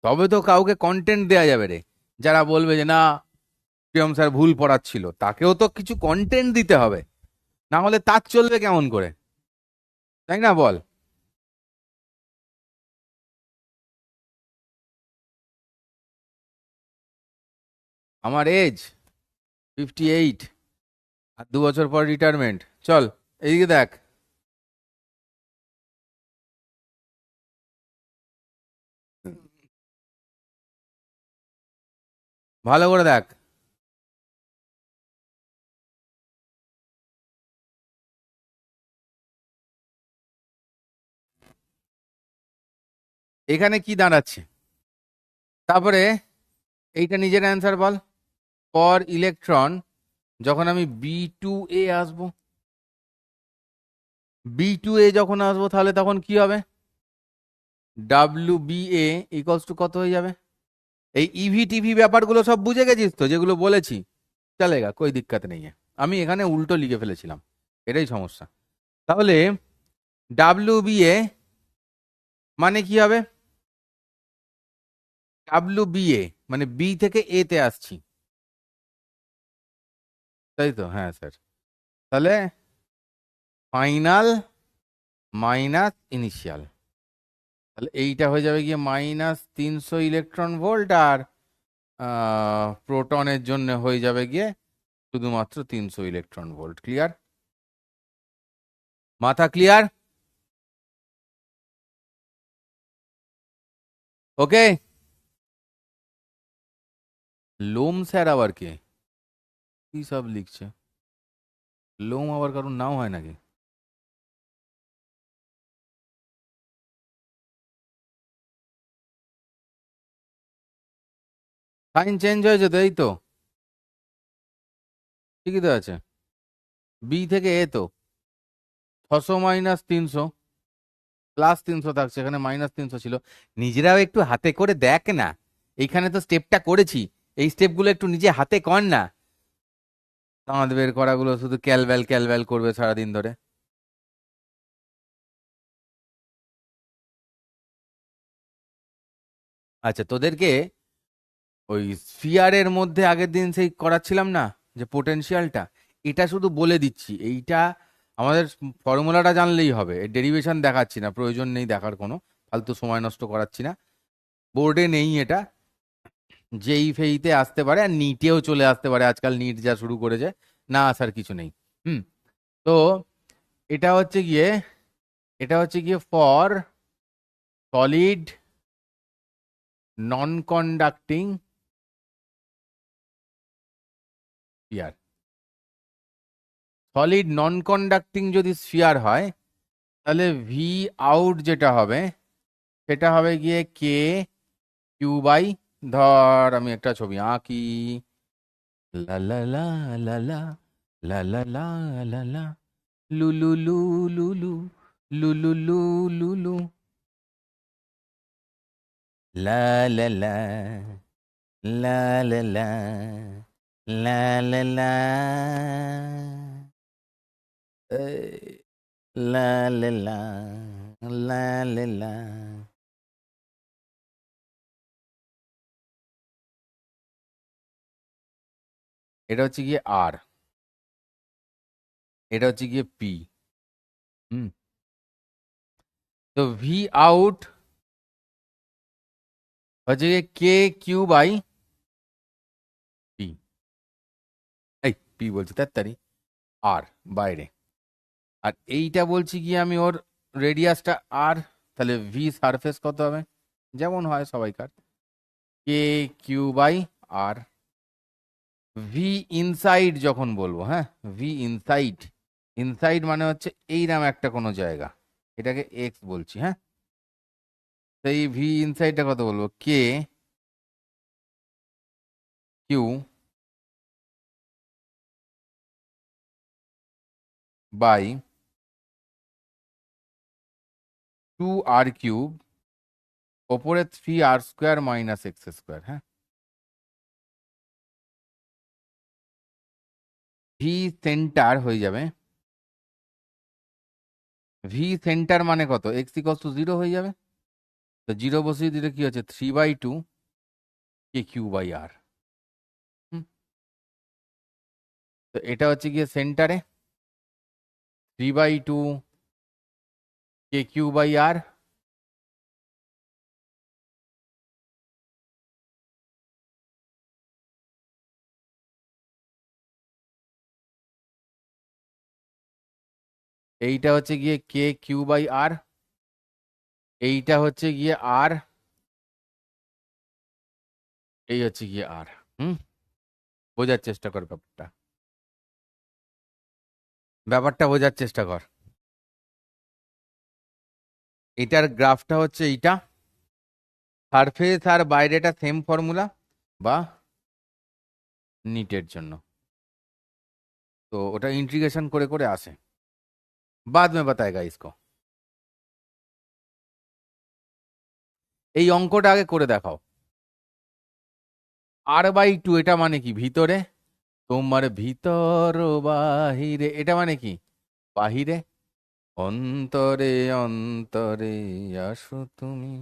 তবে তো কাউকে কন্টেন্ট দেয়া যাবে রে। যারা বলবে যে না প্রিয়ম স্যার ভুল পড়াচ্ছিল, তাকেও তো কিছু কন্টেন্ট দিতে হবে, না হলে তার চলবে কেমন করে? তাই না বল? আমার এজ 58, আর 2 বছর পর রিটায়ারমেন্ট। চল এইদিকে দেখ। ভালো করে দেখ। এখানে কি দাঁড়াচ্ছে? তারপরে এইটা নিজের অ্যান্সার বল। ফর ইলেকট্রন, যখন আমি B2A আসবো, B2A যখন আসবো তাহলে তখন কি হবে? WBA ইকুয়ালস টু কত হয়ে যাবে? এই ইভি টিভি ব্যাপারগুলো সব বুঝে গেছিস তো, যেগুলো বলেছি? চলেগা, কোই দিক্কত নেই। আমি এখানে উল্টো লিখে ফেলেছিলাম, এটাই সমস্যা। তাহলে WBA মানে কি হবে? WBA মানে বি থেকে এ তে আসছি, তাই তো? হ্যাঁ স্যার। তাহলে ফাইনাল মাইনাস ইনিশিয়াল, তাহলে এইটা হয়ে যাবে গিয়ে -300 ইলেকট্রন ভোল্ট, আর প্রোটনের জন্য হয়ে যাবে গিয়ে শুধুমাত্র 300 ইলেকট্রন ভোল্ট। ক্লিয়ার? মাথা ক্লিয়ার? ওকে। লোম স্যার আবার কে? কি সব লিখছে? লোম আবার কারোর নাম হয় নাকি? সাইন চেঞ্জ হয়েছে তো, এই তো ঠিকই তো আছে। বি থেকে এ তো 600 - 300 +300 থাকছে, এখানে -300 ছিল। নিজেরাও একটু হাতে করে দেখ না, এইখানে তো স্টেপটা করেছি, এই স্টেপগুলো একটু নিজে হাতে কর না। দাঁত বের করাগুলো শুধু ক্যালব্যাল ক্যালব্যাল করবে সারাদিন ধরে। আচ্ছা, তোদেরকে ওই স্ফিয়ারের মধ্যে আগের দিন সেই করাচ্ছিলাম না, যে পোটেনশিয়ালটা, এটা শুধু বলে দিচ্ছি। এইটা আমাদের ফর্মুলাটা জানলেই হবে, এর ডেরিভেশন দেখাচ্ছি না, প্রয়োজন নেই দেখার কোনো, ফালতু সময় নষ্ট করাচ্ছি না। বোর্ডে নেই এটা, যেই ফেইতে আসতে পারে, আর নিটেও চলে আসতে পারে, আজকাল নিট যা শুরু করেছে, না আসার কিছু নেই। হুম। তো এটা হচ্ছে গিয়ে, এটা হচ্ছে গিয়ে for solid non conducting sphere. Solid non conducting যদি স্ফিয়ার হয়, তাহলে ভি আউট যেটা হবে সেটা হবে গিয়ে Q/, ধর আমি একটা ছবি আঁকি, লা লা লা লা লা লা লা লা লা লা, লু লু লু লু লু, লু লু লু লু লু, লা লা লা লা লা লা লা লা লা, এই, লা লা লা লা লা লা। এটা হচ্ছে গিয়ে আর, এটা হচ্ছে গিয়ে পি। হুম। তো ভি আউট হচ্ছে গিয়ে KQ/P। এই পি বলছি, তাড়াতাড়ি, আর বাইরে। আর এইটা বলছি গিয়ে আমি ওর রেডিয়াসটা আর, তাহলে ভি সারফেস কত হবে, যেমন হয় সবাইকার, K Q by R. V inside যখন বলবো, হ্যাঁ, ভি ইনসাইড, ইনসাইড মানে হচ্ছে এইরকম একটা কোনো জায়গা, এটাকে এক্স বলছি, হ্যাঁ। সেই ভি ইনসাইডটা কত বলবো, কে কিউ বাই 2r³ ওপরে 3r² মাইনাস x², হ্যাঁ। ভি সেন্টার হয়ে যাবে, ভি সেন্টার মানে কত, x=0 হয়ে যাবে। তো 0 বসিয়ে দিলে কি হচ্ছে, 3/2 কে কিউ বাই আর। তো এটা হচ্ছে গিয়ে সেন্টারে 3/2 কে কিউ বাই আর। এইটা হচ্ছে গিয়ে কে কিউ বাই আর, এইটা হচ্ছে গিয়ে আর, এই হচ্ছে গিয়ে আর। হুম, বোঝার চেষ্টা কর ব্যাপারটা, ব্যাপারটা বোঝার চেষ্টা কর। এটার গ্রাফটা হচ্ছে এইটা, সারফেস আর বাইরেটা সেম ফর্মুলা বা নিটের জন্য, তো ওটা ইন্টিগ্রেশন করে করে আসে, बाद में बताएगा इसको। এই অঙ্কটা আগে করে দেখাও। r/2 এটা মানে কি, ভিতরে, তোমার ভিতর বাহিরে, এটা মানে কি বাহিরে, অন্তরে অন্তরে আসো তুমি।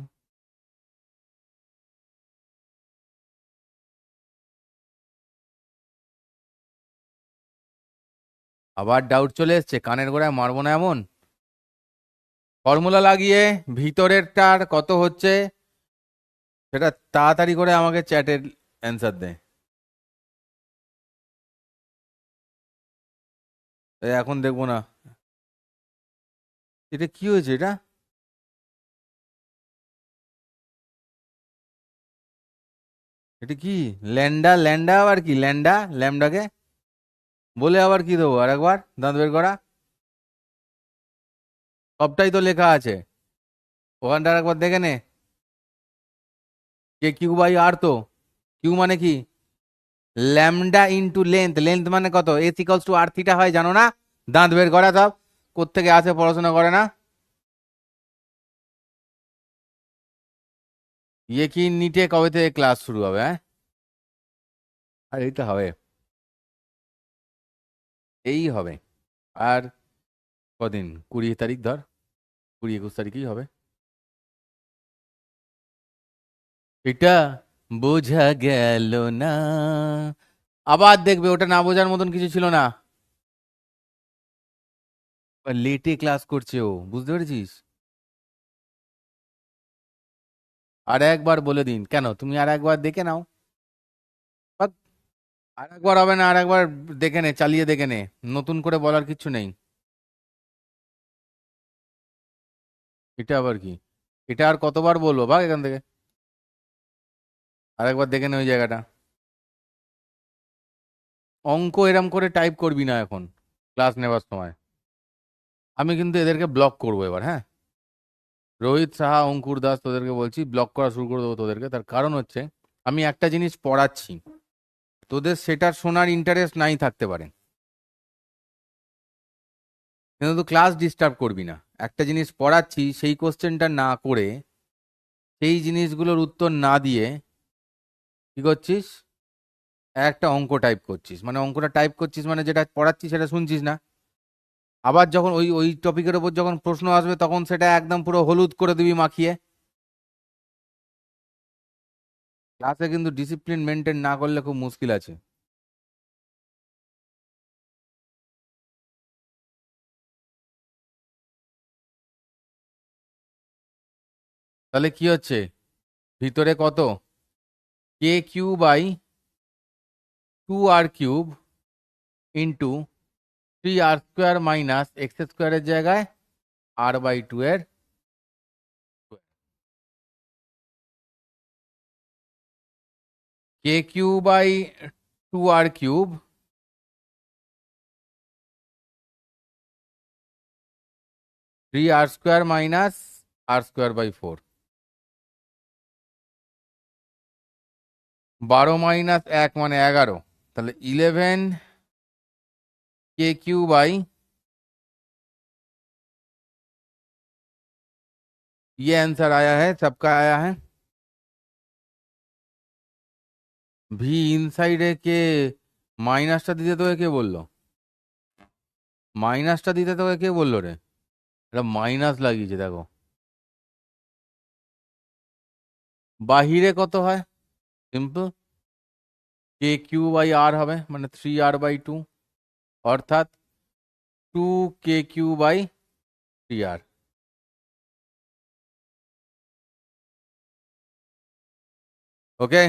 আবার ডাউট চলে এসছে, কানের গোড়ায় মারবো না এমন। ফর্মুলা লাগিয়ে ভিতরেরটার কত হচ্ছে সেটা তাড়াতাড়ি করে আমাকে চ্যাটের অ্যান্সার দে। এখন দেখবো না, এটা কি হয়েছে, এটা এটা কি, ল্যান্ডা, ল্যান্ডা আবার কি, ল্যান্ডা ল্যামডাকে বলে আবার কি দেবো, আর একবার দাঁত বের করা, সবটাই তো লেখা আছে, ওখানটা আর একবার দেখে নে। কে কিউ বাই আর, তো কিউ মানে কি, ল্যামডা ইন্টু লেন্থ, লেন্থ মানে কত, S equals to R theta হয়, জানো না, দাঁত বের করা সব, কোত্থেকে আসে, পড়াশোনা করে না। ইয়ে কি নিটে কবে থেকে ক্লাস শুরু হবে, হ্যাঁ, আর এইটা হবে, এই হবে, আর কদিন, 20 তারিখ ধর, 20-21 তারিখেই হবে। এটা বোঝা গেল না, আবার দেখবে, ওটা না বোঝার মতন কিছু ছিল না, লেটে ক্লাস করছে ও, বুঝতে পেরেছিস। আর একবার বলে দিন কেন, তুমি আর একবার দেখে নাও, বাট আর একবার হবে না, আর একবার দেখে নে, চালিয়ে দেখে নে, নতুন করে বলার কিছু নেই। এটা আবার কি, এটা আর কতবার বলবো, ভাগ এখান থেকে, আর একবার দেখে নে ওই জায়গাটা। অঙ্ক এরম করে টাইপ করবি না এখন ক্লাস নেবার সময়, আমি কিন্তু এদেরকে ব্লক করবো এবার, হ্যাঁ, রোহিত সাহা, অঙ্কুর দাস, তোদেরকে বলছি ব্লক করা শুরু করে দেবো তোদেরকে, তার কারণ হচ্ছে আমি একটা জিনিস পড়াচ্ছি, তোদের সেটার শোনার ইন্টারেস্ট নাই থাকতে পারে, কিন্তু তুই ক্লাস ডিস্টার্ব করবি না। একটা জিনিস পড়াচ্ছি, সেই কোশ্চেনটা না করে, সেই জিনিসগুলোর উত্তর না দিয়ে কি করছিস, একটা অঙ্ক টাইপ করছিস, মানে অঙ্কটা টাইপ করছিস মানে যেটা পড়াচ্ছিস সেটা শুনছিস না। আবার যখন ওই ওই টপিকের ওপর যখন প্রশ্ন আসবে তখন সেটা একদম পুরো হলুদ করে দিবি মাখিয়ে। ক্লাসে কিন্তু ডিসিপ্লিন মেনটেন না করলে খুব মুশকিল আছে। তাহলে কি হচ্ছে, ভিতরে কত, K Q by 2r³ into 3r² minus x² এর জায়গায় r/2 এর K Q by 2r cube, 3r² minus r²/4, 12 - 1 মানে 11, তাহলে 11 কে কিউ বাই, ये आंसर आया है, सबका आया है। ভি ইনসাইডে কে মাইনাসটা দিতে তোকে কে বললো? মাইনাসটা দিতে তোকে কে বললো রে? এটা মাইনাস লাগিয়েছে দেখো। বাহিরে কত হয়? সিম্পল, কে কিউ বাই আর হবে, মানে 3r/2, অর্থাৎ 2 কে কিউ বাই 3r। ওকে,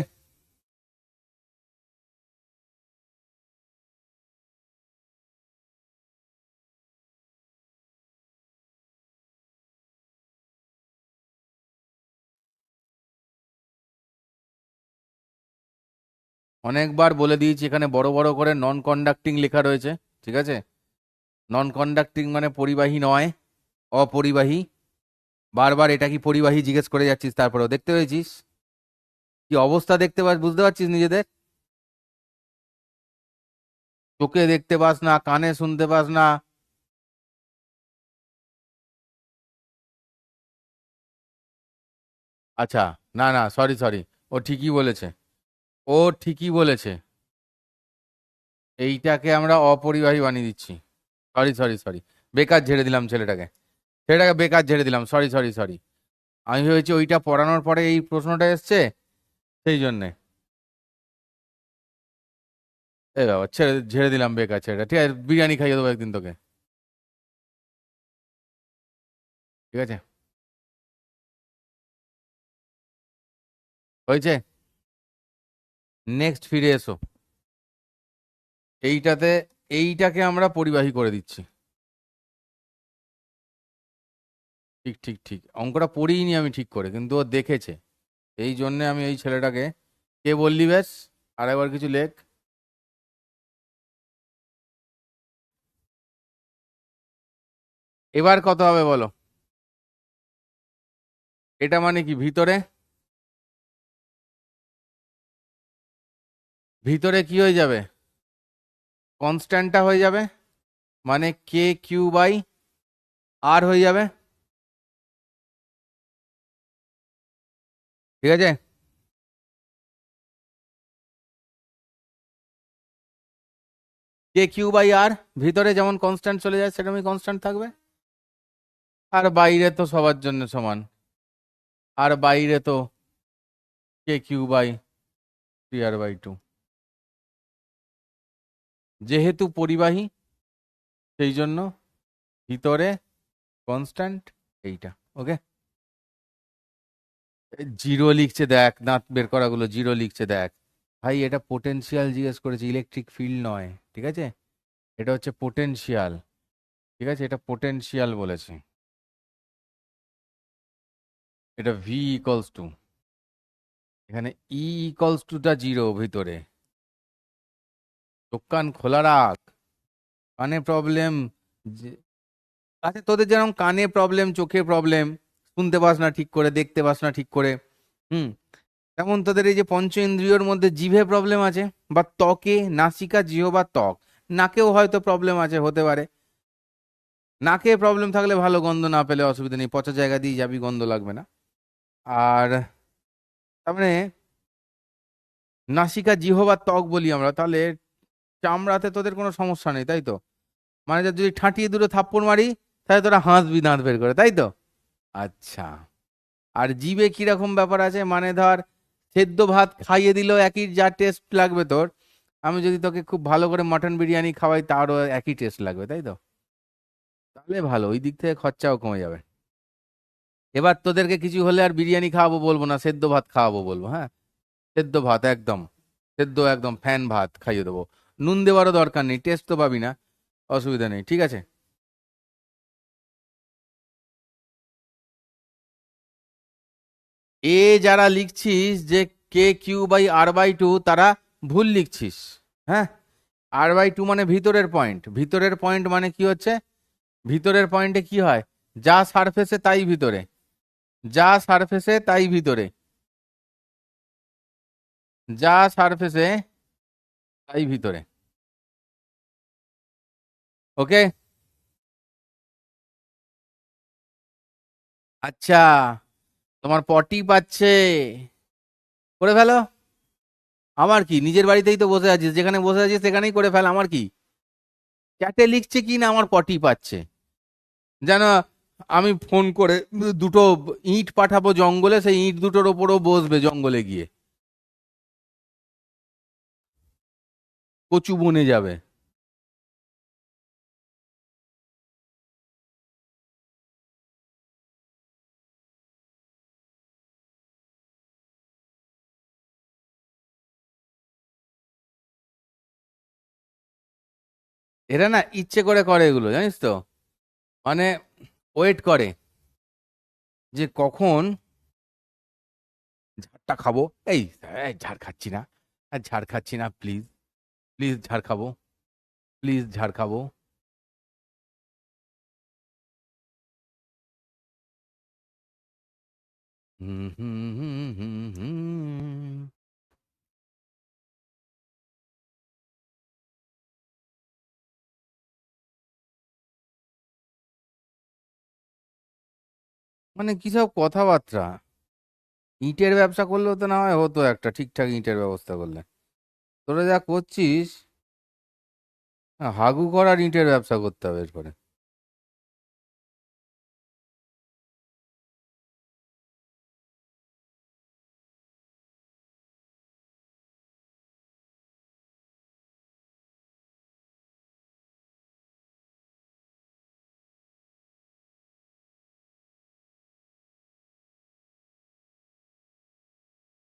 অনেকবার বলে দিয়েছি এখানে বড় বড় করে নন কন্ডাক্টিং লেখা রয়েছে, ঠিক আছে? নন কন্ডাক্টিং মানে পরিবাহী নয়, অপরিবাহী। বারবার এটা কি পরিবাহী জিজ্ঞেস করে যাচ্ছিস, তারপরেও দেখতে পেয়েছিস কি অবস্থা, দেখতে পাস, বুঝতে পারছিস নিজেদের? চোখে দেখতে পাস না, কানে শুনতে পাস না। আচ্ছা, না না, সরি সরি, ও ঠিকই বলেছে, ও ঠিকই বলেছে। এইটাকে আমরা অপরিবাহী বানিয়ে দিচ্ছি। সরি সরি সরি, বেকার ঝেড়ে দিলাম ছেলেটাকে, ছেলেটাকে বেকার ঝেড়ে দিলাম, সরি সরি সরি। আমি ভেবেছি ওইটা পড়ানোর পরে এই প্রশ্নটা এসছে, সেই জন্যে। এই বাবা, ঝেড়ে দিলাম বেকার ছেলেটা। ঠিক আছে, বিরিয়ানি খাইয়ে দেবো একদিন তোকে, ঠিক আছে? হয়েছে, নেক্সট ফিরে এসো। এইটাতে এইটাকে আমরা পরিবাহী করে দিচ্ছি। ঠিক ঠিক ঠিক, অঙ্কটা পড়িনি আমি ঠিক করে, কিন্তু ও দেখেছে, এই জন্যে আমি এই ছেলেটাকে। কে বললি বেশ, আরেকবার কিছু লেখ। এবার কত হবে বলো? এটা মানে কি, ভিতরে ভিতরে কি হয়ে যাবে? কনস্ট্যান্টটা হয়ে যাবে, মানে কে কিউ বাই আর হয়ে যাবে, ঠিক আছে? কে কিউ বাই আর, ভিতরে যেমন কনস্ট্যান্ট চলে যায় সেরকমই কনস্ট্যান্ট থাকবে, আর বাইরে তো সবার জন্য সমান, আর বাইরে তো কে কিউ বাই 3r/2, যেহেতু পরিবাহী সেই জন্য ভিতরে কনস্ট্যান্ট এইটা। ওকে, জিরো লিখছে দেখ, দাঁত বের করাগুলো জিরো লিখছে দেখ। ভাই এটা পোটেনশিয়াল জিজ্ঞেস করেছে, ইলেকট্রিক ফিল্ড নয়, ঠিক আছে? এটা হচ্ছে পোটেনশিয়াল, ঠিক আছে? এটা পোটেনশিয়াল বলেছে। এটা ভি ইকলস টু, এখানে ইকলস টুটা জিরো ভিতরে। চোখ কান খোলা রাখ, কানে প্রবলেম। আচ্ছা, তোদের যেরকম কানে প্রবলেম, চোখে প্রবলেম, শুনতে পাস না ঠিক করে, দেখতে পাস না ঠিক করে, হুম, তেমন তোদের এই যে পঞ্চ ইন্দ্রিয়র মধ্যে জিভে প্রবলেম আছে, বা ত্বকে, নাসিকা, জিহ্বা, ত্বক, নাকেও হয়তো প্রবলেম আছে, হতে পারে। নাকে প্রবলেম থাকলে ভালো, গন্ধ না পেলে অসুবিধা নেই, পচা জায়গা দিয়ে যাবি, গন্ধ লাগবে না। আর তার মানে নাসিকা, জিহ্বা, ত্বক বলি আমরা, তাহলে চামড়াতে তোদের কোনো সমস্যা নেই, তাই তো? মানে যদি ঠাঁটিয়ে দুটো থাপ্পড় মারি, তাহলে তোরা হাসবি দাঁত বের করে, তাই তো? আচ্ছা, আর জিভে কিরকম ব্যাপার আছে, মানে ধর সেদ্ধ ভাত খাইয়ে দিল একই যা টেস্ট লাগবে তোর, আমি যদি তোকে খুব ভালো করে মাটন বিরিয়ানি খাওয়াই তারও একই টেস্ট লাগবে, তাই তো? তাহলে ভালো, ওই দিক থেকে খরচাও কমে যাবে। এবার তোদেরকে কিছু হলে আর বিরিয়ানি খাওয়াবো বলবো না, সেদ্ধ ভাত খাওয়াবো বলবো, হ্যাঁ? সেদ্ধ ভাত একদম, সেদ্ধ একদম ফ্যান ভাত খাইয়ে দেবো। নুন দেওয়ারও দরকার নেই, টেস্ট তো পাবি না, অসুবিধা নেই, ঠিক আছে? এ যারা লিখছিস যে K3/R/2 তারা ভুল লিখছিস। হ্যাঁ, R/2 মানে ভিতরের পয়েন্ট। ভিতরের পয়েন্ট মানে কি হচ্ছে, ভিতরের পয়েন্টে কি হয়, যা সারফেসে তাই ভিতরে, যা সারফেসে তাই ভিতরে, যা সারফেসে তাই ভিতরে। ওকে, আচ্ছা, তোমার পটি পাচ্ছে, করে ফেলো। আমার কি, নিজের বাড়িতেই তো বসে আছিস, যেখানে বসে আছিস সেখানেই করে ফেল, আমার কি। চ্যাটে লিখছে কি না আমার পটি পাচ্ছে, যেন আমি ফোন করে দুটো ইট পাঠাবো জঙ্গলে, সেই ইট দুটোর ওপরও বসবে জঙ্গলে গিয়ে, কচু বনে যাবে। এরা না ইচ্ছে করে করে এগুলো, জানিস তো, মানে ওয়েট করে যে কখন ঝাড়টা খাবো। এই এই, ঝাড় খাচ্ছি না, আর ঝাড় খাচ্ছি না, প্লিজ প্লিজ ঝাড় খাবো, প্লিজ ঝাড় খাবো। হুম হুম হুম হুম হুম। মানে কি সব কথাবার্তা, ইটের ব্যবসা করলেও তো না হয় হতো, একটা ঠিকঠাক ইটের ব্যবস্থা করলে। তোরা যা করছিস, হাগু করার ইটের ব্যবসা করতে হবে এরপরে।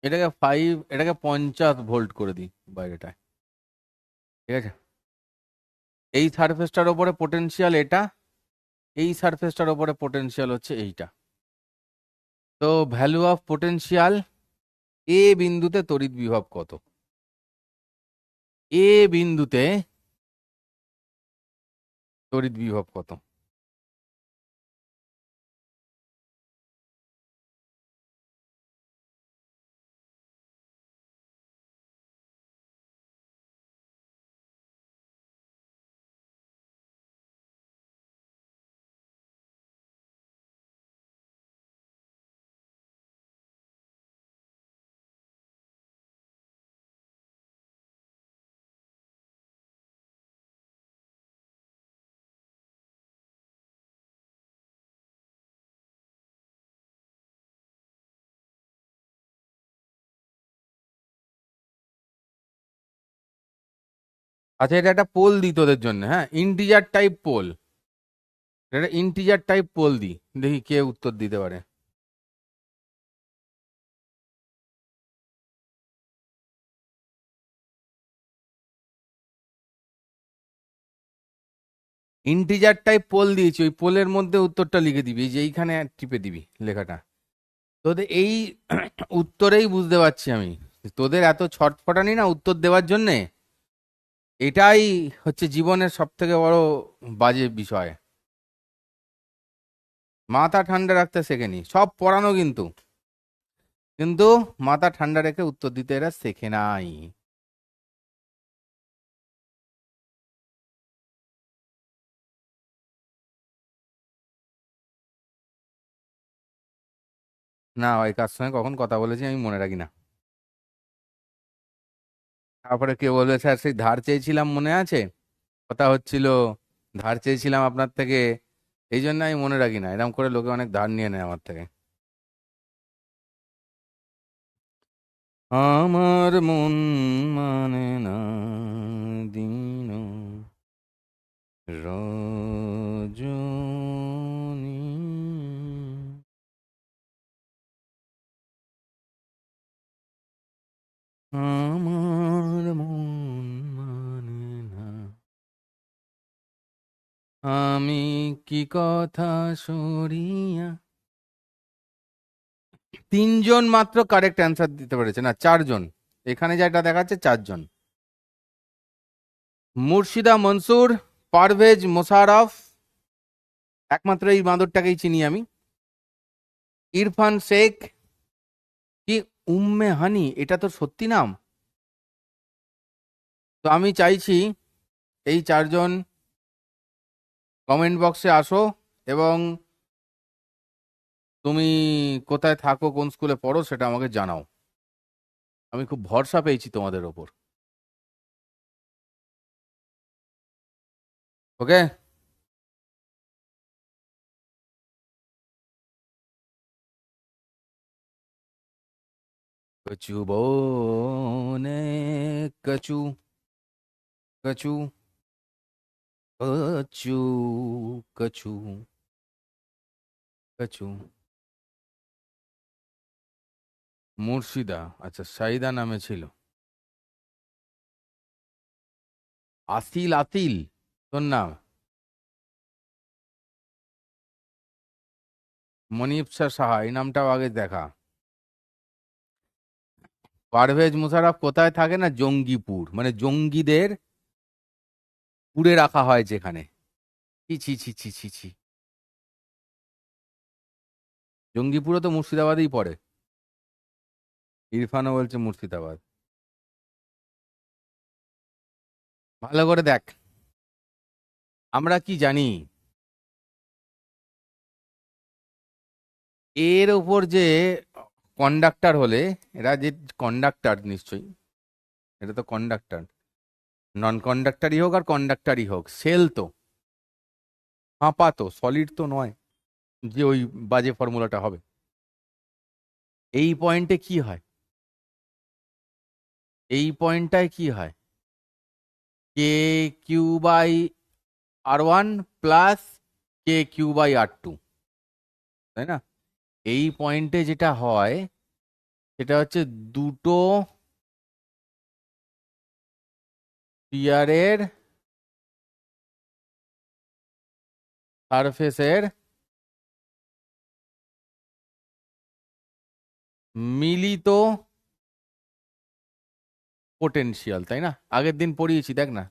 এটাকে 50 ভোল্ট করে দিই বাইরেটায়, ঠিক আছে। এই সারফেসটার ওপরে পোটেনশিয়াল এটা, এই সারফেসটার ওপরে পোটেনশিয়াল হচ্ছে এইটা। তো ভ্যালু অফ পোটেনশিয়াল, এ বিন্দুতে তড়িৎ বিভব কত, এ বিন্দুতে তড়িৎ বিভব কত। আচ্ছা, এটা একটা পোল দিই তোদের জন্য, হ্যাঁ, ইন্টিজার টাইপ পোল, এটা ইন্টিজার টাইপ পোল দিই, দেখি কে উত্তর দিতে পারে। ইন্টিজার টাইপ পোল দিয়েছি, ওই পোলের মধ্যে উত্তরটা লিখে দিবি, এই যে এইখানে টিপে দিবি লেখাটা। তোদের এই উত্তরেই বুঝতে পারছি আমি, তোদের এত ছটফটানি না উত্তর দেওয়ার জন্যে, এটাই হচ্ছে জীবনের সব থেকে বড় বাজে বিষয়। মাথা ঠান্ডা রাখতে শেখেনি, সব পড়ানো কিন্তু, কিন্তু মাথা ঠান্ডা রেখে উত্তর দিতে এরা শেখে নাই। না ভাই, কার সঙ্গে কখন কথা বলেছি আমি মনে রাখি না। তারপরে কে বলবে স্যার সেই ধার চেয়েছিলাম মনে আছে, কথা হচ্ছিল, ধার চেয়েছিলাম আপনার থেকে, এই জন্য আমি মনে রাখি না, এরকম করে লোকে অনেক ধার নিয়ে নেয় আমার থেকে। আমার মন মানে না দিন রজনী। আমার মন মানে না, আমি কি কথা সরিয়া। তিনজন মাত্র কারেক্ট অ্যান্সার দিতে পেরেছে, না চারজন, এখানে যেটা দেখাচ্ছে চারজন। মুর্শিদা মনসুর, পারভেজ মোশাররফ, একমাত্র এই বাঁদরটাকেই চিনি আমি, ইরফান শেখ, কি উম্মে হানি, এটা তো সত্যি নাম। তো আমি চাইছি এই চারজন কমেন্ট বক্সে আসো, এবং তুমি কোথায় থাকো, কোন স্কুলে পড়ো সেটা আমাকে জানাও। আমি খুব ভরসা পেয়েছি তোমাদের ওপর। ওকে, কচু বনে কচু, কচু, কচু, কচু, কচু। মুর্শিদা, আচ্ছা সাইদা নামে ছিল। আসিল, আতিল তোর নাম? মনিপসা সাহা, এই নামটাও আগে দেখা। পারভেজ মুশাররফ কোথায় থাকে? না জঙ্গিপুর, মানে জঙ্গিদের পুড়ে রাখা হয় যেখানে। ছি ছি ছি ছি ছি ছি। জঙ্গিপুরও তো মুর্শিদাবাদেই পড়ে। ইরফানও বলছে মুর্শিদাবাদ। ভালো করে দেখ, আমরা কি জানি এর ওপর যে কন্ডাক্টর হলে, এরা যে কন্ডাক্টর নিশ্চয়ই, এটা তো কন্ডাক্টর, নন কন্ডাক্টরই হোক আর কন্ডাক্টরই হোক, সেল তো ফাঁপা, তো সলিড তো নয় যে ওই বাজে ফর্মুলাটা হবে। এই পয়েন্টে কি হয়, এই পয়েন্টটায় কি হয়, K Q by R1 plus K Q by R2, তাই না? এই পয়েন্টে যেটা হয় সেটা হচ্ছে দুটো স্ফিয়ারের সারফেসের মিলিত পোটেনশিয়াল, তাই না? আগের দিন পড়িয়েছি দেখ না।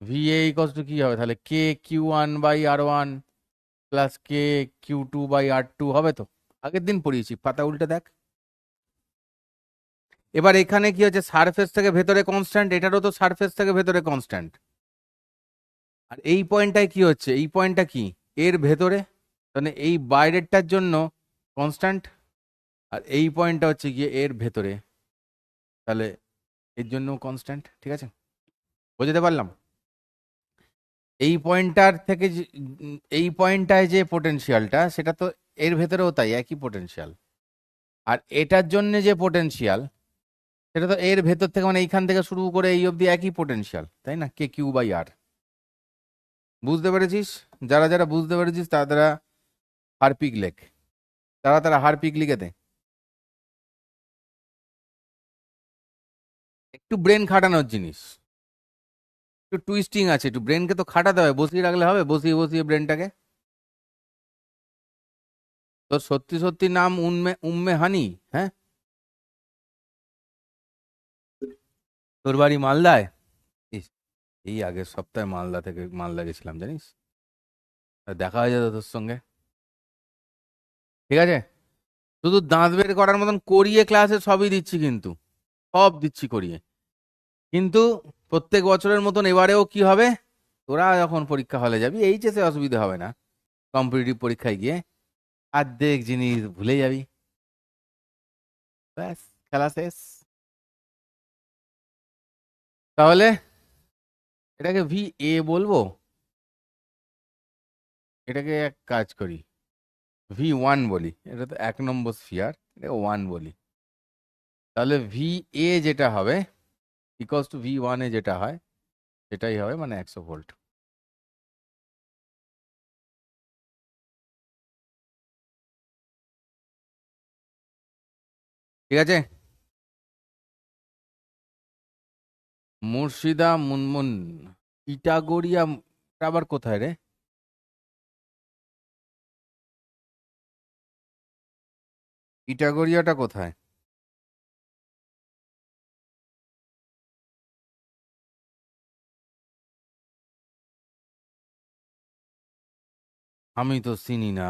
VA ইকস টু কি হবে তাহলে? K Q1/R1 plus K Q2/R2 হবে তো? আগের দিন পড়িয়েছি, পাতা উল্টে দেখ। এবার এখানে কি হচ্ছে, সারফেস থেকে ভেতরে কনস্ট্যান্ট, এটারও তো সারফেস থেকে ভেতরে কনস্ট্যান্ট। আর এই পয়েন্টটায় কি হচ্ছে, এই পয়েন্টটা কি এর ভেতরে, মানে এই বাইরেরটার জন্য কনস্ট্যান্ট, আর এই পয়েন্টটা হচ্ছে গিয়ে এর ভেতরে, তাহলে এর জন্য কনস্ট্যান্ট। ঠিক আছে, বুঝতে পারলাম? এই পয়েন্টটার থেকে এই পয়েন্টটায় যে পোটেনশিয়ালটা, সেটা তো এর ভেতরেও তাই একই পোটেনশিয়াল। আর এটার জন্য যে পোটেনশিয়াল, সেটা তো এর ভেতর থেকে, মানে এইখান থেকে শুরু করে এই অবধি একই পোটেনশিয়াল, তাই না? K Q/R। বুঝতে পেরেছিস? যারা যারা বুঝতে পেরেছিস তারা তারা হারপিক লেখ, তারা তারা হারপিক লিখে দে। একটু ব্রেন খাটানোর জিনিস, একটু টুইস্টিং আছে, একটু ব্রেনকে তো খাটাতে হবে, বসিয়ে রাখলে হবে বসিয়ে বসিয়ে ব্রেনটাকে? তোর সত্যি সত্যি নাম উম্মে উম্মে হানি? হ্যাঁ, তোর বাড়ি মালদায়? ইস, এই আগের সপ্তাহে মালদা থেকে মালদা গেছিলাম জানিস, দেখা হয়ে যেত তোর সঙ্গে। ঠিক আছে, শুধু দাঁত বের করার মতন করিয়ে ক্লাসে সবই দিচ্ছি, কিন্তু সব দিচ্ছি করিয়ে। কিন্তু প্রত্যেক বছরের মতন এবারেও কি হবে, তোরা যখন পরীক্ষা হলে যাবি, এইচএসে অসুবিধা হবে না, কম্পিটিটিভ পরীক্ষায় গিয়ে অর্ধেক জিনিস ভুলে যাবি, ব্যাস খেলা শেষ। তাহলে এটাকে VA বলবো, এটাকে এক কাজ করি, V1 বলি, এটা তো 1 নম্বর স্ফিয়ার, এটাকে 1 বলি। তাহলে VA যেটা হবে ইকুয়ালস টু V1 এ যেটা হয় সেটাই হবে, মানে 100 ভোল্ট। ঠিক আছে, মুর্শিদা মুনমুন, ইটাগড়িয়া আবার কোথায় রে? পিটাগোরিয়াটা কোথায়? আমি তো চিনি না।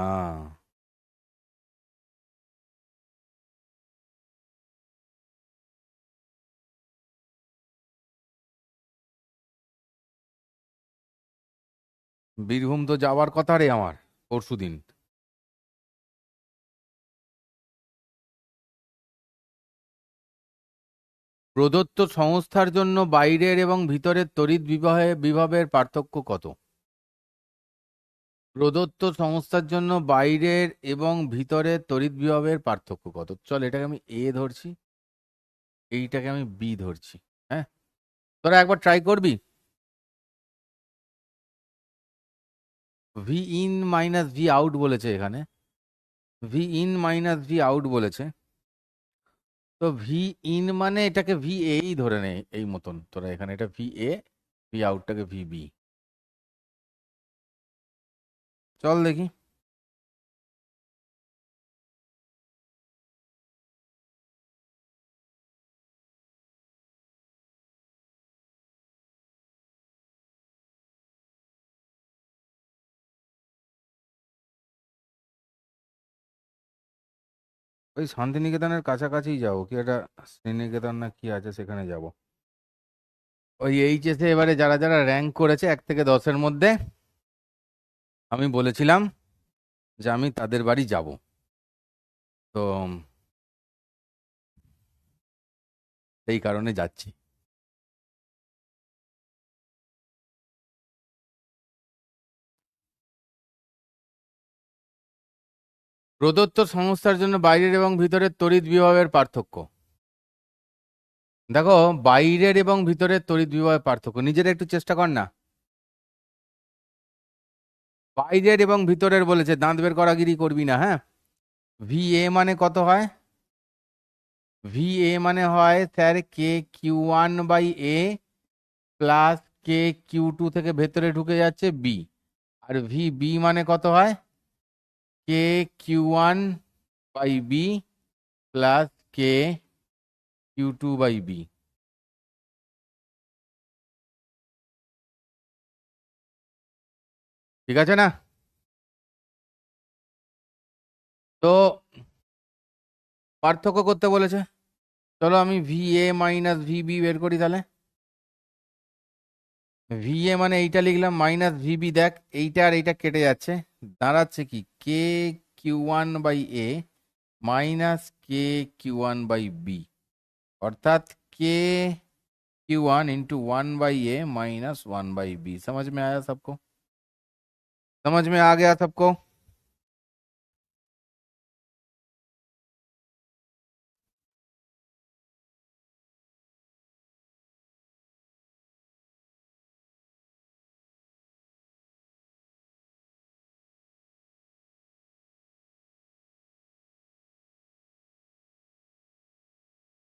বীরভূম তো যাওয়ার কথা রে আমার, পরশুদিন। প্রদত্ত সংস্থার জন্য বাইরের এবং ভিতরের তড়িৎ বিভবের পার্থক্য কত? প্রদত্ত সংস্থার জন্য বাইরের এবং ভিতরের তড়িৎ বিভবের পার্থক্য কত? চল, এটাকে আমি এ ধরছি, এইটাকে আমি বি ধরছি। হ্যাঁ, তোরা একবার ট্রাই করবি। V in minus V out বলেছে এখানে, V in minus V out বলেছে। তো ভি ইন মানে এটাকে ভি এই ধরে নে, এই মতন তোরা এখানে এটা ভি এ, ভি আউটটাকে ভি বি। চল দেখি। ওই শান্তিনিকেতনের কাছাকাছি যাবো, কি একটা শ্রীনিকেতন না কি আছে, সেখানে যাব। ওই এইচএসে এবারে যারা যারা র্যাঙ্ক করেছে 1 থেকে 10-এর মধ্যে, আমি বলেছিলাম যে আমি তাদের বাড়ি যাব। তো সেই কারণে যাচ্ছি। প্রদত্ত সংস্থার জন্য বাইরের এবং ভিতরের তড়িৎ বিভবের পার্থক্য। দেখো, বাইরের এবং ভিতরের তড়িৎ বিভবের পার্থক্য নিজেরা একটু চেষ্টা কর না। বাইরের এবং ভিতরের বলেছে, দাঁত বের করাগিরি করবি না, হ্যাঁ। ভি এ মানে কত হয়? ভি এ মানে হয় sir k Q one by a plus K Q two থেকে ভেতরে ঢুকে যাচ্ছে বি। আর ভি বি মানে কত হয়? K Q one by B plus K Q two by B. ঠিক আছে না? তো পার্থক্য করতে বলেছে। চলো আমি V A minus V B বের করি তাহলে। ভি এ মানে এইটা লিখলাম, মাইনাস ভি বি, দেখ এইটা আর এইটা কেটে যাচ্ছে, দাঁড়াচ্ছে কি K Q one by A minus K Q one by B, अर्थात K Q one into one by A minus one by B. समझ में आया सबको? समझ में आ गया सबको?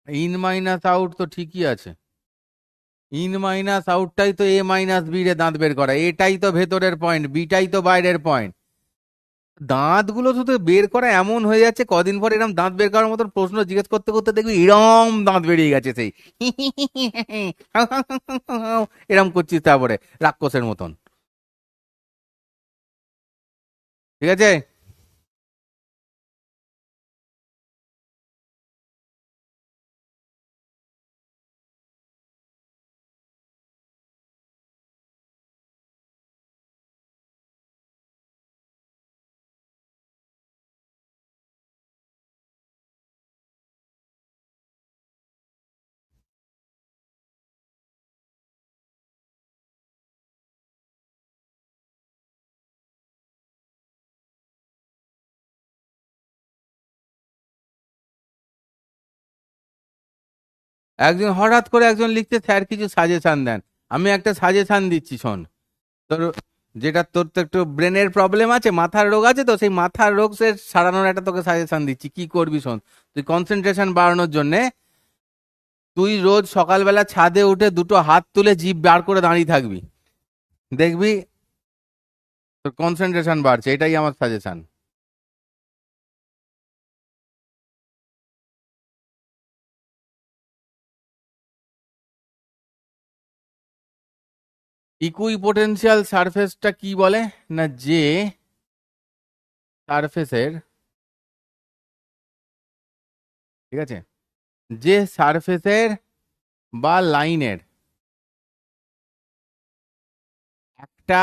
इन माइनस आउट तो ठीक ही আছে। ইন মাইনাস আউটটাই তো এ মাইনাস বি রে দাঁত বের করা, এটাই তো ভেতরের পয়েন্ট, বিটাই তো বাইরের পয়েন্ট। দাঁতগুলো শুধু বের করা এমন হয়ে যাচ্ছে, কদিন পর এরকম দাঁত বের করার মতন প্রশ্ন জিজ্ঞেস করতে করতে দেখবি এরম দাঁত বেরিয়ে গেছে সেই এরম করছিস তারপরে রাক্ষসের মতন। ঠিক আছে? একজন হঠাৎ করে একজন লিখতে, স্যার কিছু সাজেশন দেন। আমি একটা সাজেশন দিচ্ছি, শোন। তোর যেটা, তোর তো একটু ব্রেনের প্রবলেম আছে, মাথার রোগ আছে, তো সেই মাথার রোগ সে সারানোর একটা তোকে সাজেশন দিচ্ছি কি করবি, শোন। তুই কনসেন্ট্রেশন বাড়ানোর জন্য তুই রোজ সকালবেলা ছাদে উঠে দুটো হাত তুলে জিভ বার করে দাঁড়িয়ে থাকবি, দেখবি তোর কনসেন্ট্রেশন বাড়ছে। এটাই আমার সাজেশন। ইকুইপোটেনশিয়াল সারফেসটা কি বলে না, যে সারফেসের, ঠিক আছে, যে সারফেসের বা লাইনের একটা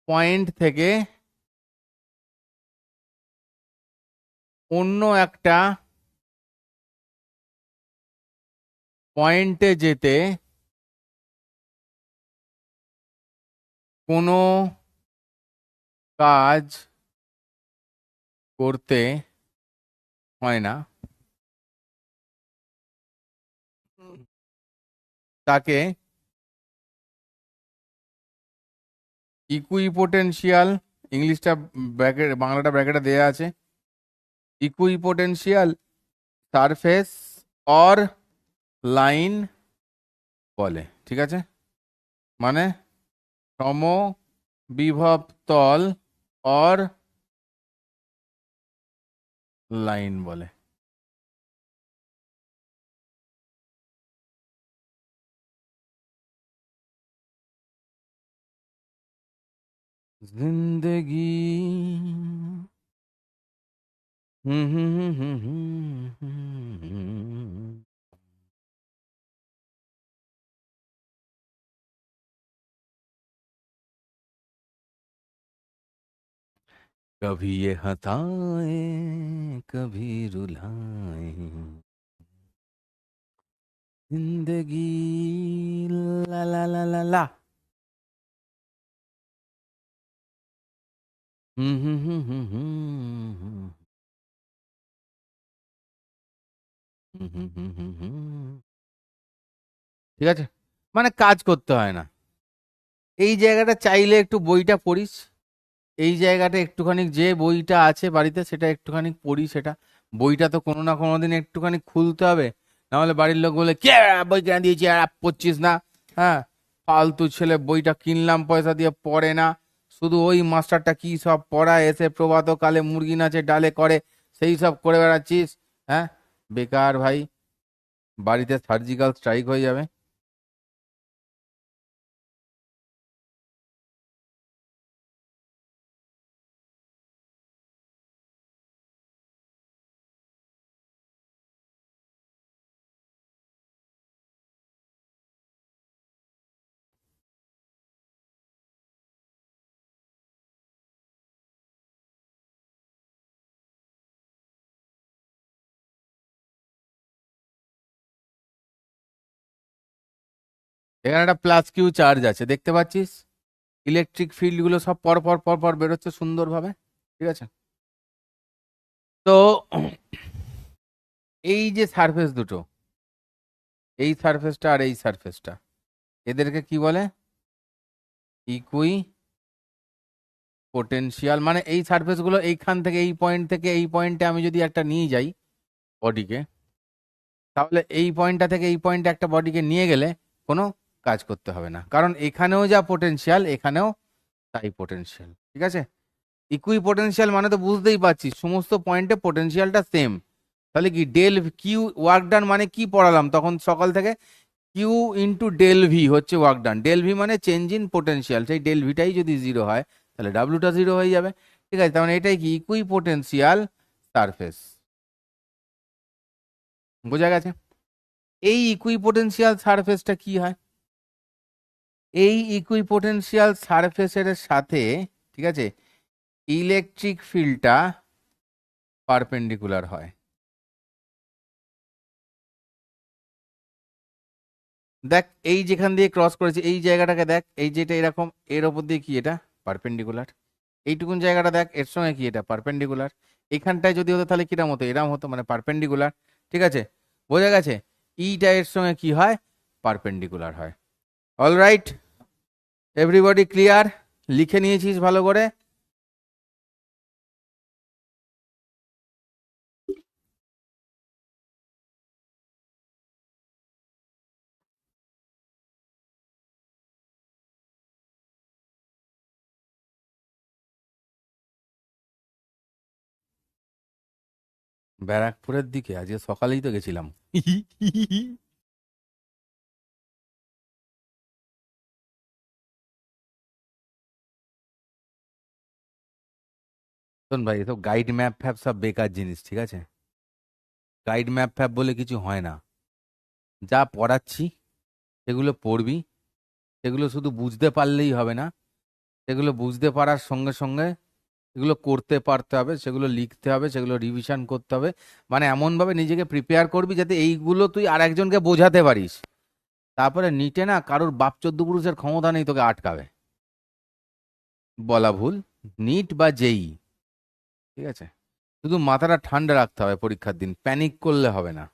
পয়েন্ট থেকে অন্য একটা পয়েন্টে যেতে কোনো কাজ করতে হয় না, তাকে ইকুইপোটেনশিয়াল, ইংলিশটা ব্র্যাকেট, বাংলাটা ব্র্যাকেটে দেয়া আছে, ইকুইপোটেনশিয়াল সারফেস অর লাইন বলে। ঠিক আছে, মানে সম বিভব তল অর লাইন বলে। जिंदगी कभी ये हंसाए कभी रुलाए जिंदगी ला ला ला ला ला। হুম হুম হুম হুম হুম হুম হুম হুম হুম হুম হুম। ঠিক আছে, মানে কাজ করতে হয় না। এই জায়গাটা চাইলে একটু বইটা পড়িস, এই জায়গাটা একটুখানি যে বইটা আছে বাড়িতে সেটা একটুখানি পড়ি, সেটা বইটা তো কোনো না কোনো দিন একটুখানি খুলতে হবে, নাহলে বাড়ির লোক বলে কে বই কেন দিয়েছি আর পড়ছিস না। হ্যাঁ, ফালতু ছেলে, বইটা কিনলাম পয়সা দিয়ে, পড়ে না, শুধু ওই মাস্টারটা কি সব পড়ায়, এসে প্রভাত কালে মুরগি নাচে ডালে করে, সেই সব করে বেড়াচ্ছিস। হ্যাঁ, বেকার ভাই, বাড়িতে সার্জিক্যাল স্ট্রাইক হয়ে যাবে। এখানে একটা প্লাস কিউ চার্জ আছে দেখতে পাচ্ছিস, ইলেকট্রিক ফিল্ড গুলো সব পর পর পর পর বেরোচ্ছে সুন্দরভাবে। ঠিক আছে, তো এই যে সারফেস দুটো, এই সারফেসটা আর এই সারফেসটা, এদেরকে কি বলে? ইকুই পোটেনশিয়াল। মানে এই সারফেস গুলো এইখান থেকে, এই পয়েন্ট থেকে এই পয়েন্টে আমি যদি একটা নিয়ে যাই বডিকে, তাহলে এই পয়েন্টটা থেকে এই পয়েন্টে একটা বডিকে নিয়ে গেলে কোনো কাজ করতে হবে না, কারণ এখানেও যা পোটেনশিয়াল এখানেও তাই পোটেনশিয়াল। ঠিক আছে, ইকুই পোটেনশিয়াল মানে তো বুঝতেই পারছিস, সমস্ত পয়েন্টে পোটেনশিয়ালটা সেম। তাহলে কি ডেল কিউ ওয়ার্ক ডান মানে কি পড়ালাম তখন সকাল থেকে, কিউ ইন্টু ডেল ভি হচ্ছে ওয়ার্ক ডান। ডেল ভি মানে চেঞ্জ ইন পোটেনশিয়াল, সেই ডেল ভিটাই যদি জিরো হয় তাহলে ডাব্লুটা জিরো হয়ে যাবে। ঠিক আছে, তার মানে এটাই কি ইকুই পোটেনশিয়াল সারফেস। বোঝা গেছে? এই ইকুই পোটেনশিয়াল সারফেসটা কি হয়, এই ইকুই পোটেনশিয়াল সারফেসের সাথে, ঠিক আছে, ইলেকট্রিক ফিল্ডটা পারপেন্ডিকুলার হয়। দেখ, এই যেখান দিয়ে ক্রস করেছে এই জায়গাটাকে দেখ, এই যেটা এরকম, এর ওপর দিয়ে কি এটা পারপেন্ডিকুলার, এইটুকুন জায়গাটা দেখ এর সঙ্গে কি এটা পারপেন্ডিকুলার, এইখানটায় যদি হতো তাহলে কিরাম হতো, এরাম হতো, মানে পারপেন্ডিকুলার। ঠিক আছে, বোঝা গেছে? ইটা এর সঙ্গে কি হয়, পারপেন্ডিকুলার হয়। Alright, everybody clear? লিখে নিয়েছিস ভালো করে? ব্যারাকপুরের দিকে আজকে সকালেই তো গেছিলাম। শোন ভাই, এসব গাইড ম্যাপ ফ্যাপ সব বেকার জিনিস, ঠিক আছে? গাইড ম্যাপ ফ্যাপ বলে কিছু হয় না। যা পড়াচ্ছি সেগুলো পড়বি, সেগুলো শুধু বুঝতে পারলেই হবে না, সেগুলো বুঝতে পারার সঙ্গে সঙ্গে সেগুলো করতে পারতে হবে, সেগুলো লিখতে হবে, সেগুলো রিভিশন করতে হবে। মানে এমনভাবে নিজেকে প্রিপেয়ার করবি যাতে এইগুলো তুই আর একজনকে বোঝাতে পারিস। তারপরে নিটে না কারোর বাপ চোদ্দ পুরুষের ক্ষমতা নেই তোকে আটকাবে। বলা ভুল, নিট বা জেই, ঠিক আছে? শুধু মাথাটা ঠান্ডা রাখতে হবে, পরীক্ষার দিন প্যানিক করলে হবে না।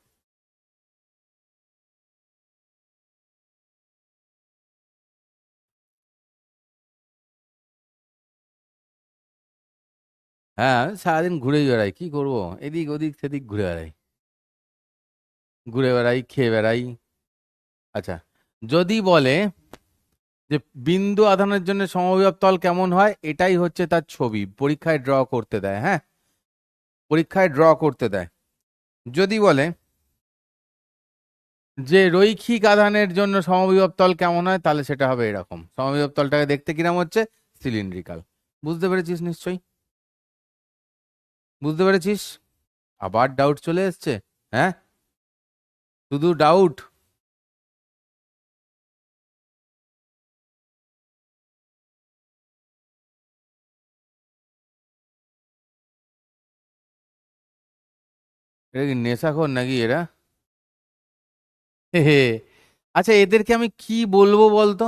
হ্যাঁ, আমি সারাদিন ঘুরে বেড়াই, কি করব? এদিক ওদিক সেদিক ঘুরে বেড়াই, ঘুরে বেড়াই, খেয়ে বেড়াই। আচ্ছা, যদি বলে যে বিন্দু আধানের জন্য সমবিভব তল কেমন হয়, এটাই হচ্ছে তার ছবি, পরীক্ষায় ড্র করতে দেয়। হ্যাঁ, পরীক্ষায় ড্র করতে দেয়। যদি বলে যে রৈখিক আধানের জন্য সমবিভব তল কেমন হয়, তাহলে সেটা হবে এরকম। সমবিভব তলটাকে দেখতে কিরম হচ্ছে? সিলিন্ড্রিকাল। বুঝতে পেরেছিস নিশ্চয়ই? বুঝতে পেরেছিস? আবার ডাউট চলে এসছে? হ্যাঁ, শুধু ডাউট? এটা কি নেশাখোর নাকি এরা? হে হে। আচ্ছা, এদেরকে আমি কি বলবো বলতো?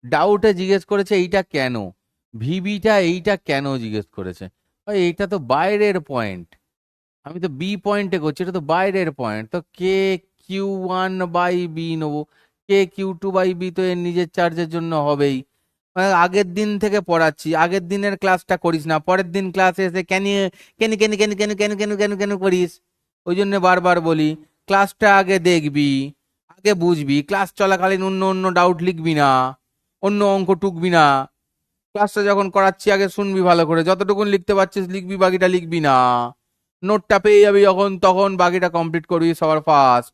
ডাউটে জিজ্ঞেস করেছে এইটা কেন, ভিবিটা এইটা কেন জিজ্ঞেস করেছে। ভাই এইটা তো বাইরের পয়েন্ট, আমি তো বি পয়েন্টে করছি, এটা তো বাইরের পয়েন্ট। তো কে Q1/B নেবো, Q2/B তো এর নিজের চার্জের জন্য হবেই। মানে আগের দিন থেকে পড়াচ্ছি, আগের দিনের ক্লাসটা করিস না, পরের দিন ক্লাসে এসে কেন কেন কেন কেন কেন কেন কেন কেন কেন করিস। ওই জন্য বারবার বলি, ক্লাসটা আগে দেখবি, আগে বুঝবি, ক্লাস চলাকালীন অন্য অন্য ডাউট লিখবি না, অন্য অঙ্ক টুকবি না। ক্লাসটা যখন করাচ্ছি আগে শুনবি ভালো করে, যতটুকুন লিখতে পারছিস লিখবি, বাকিটা লিখবি না। নোটটা পেয়ে যাবি যখন তখন বাকিটা কমপ্লিট করবি সবার ফার্স্ট।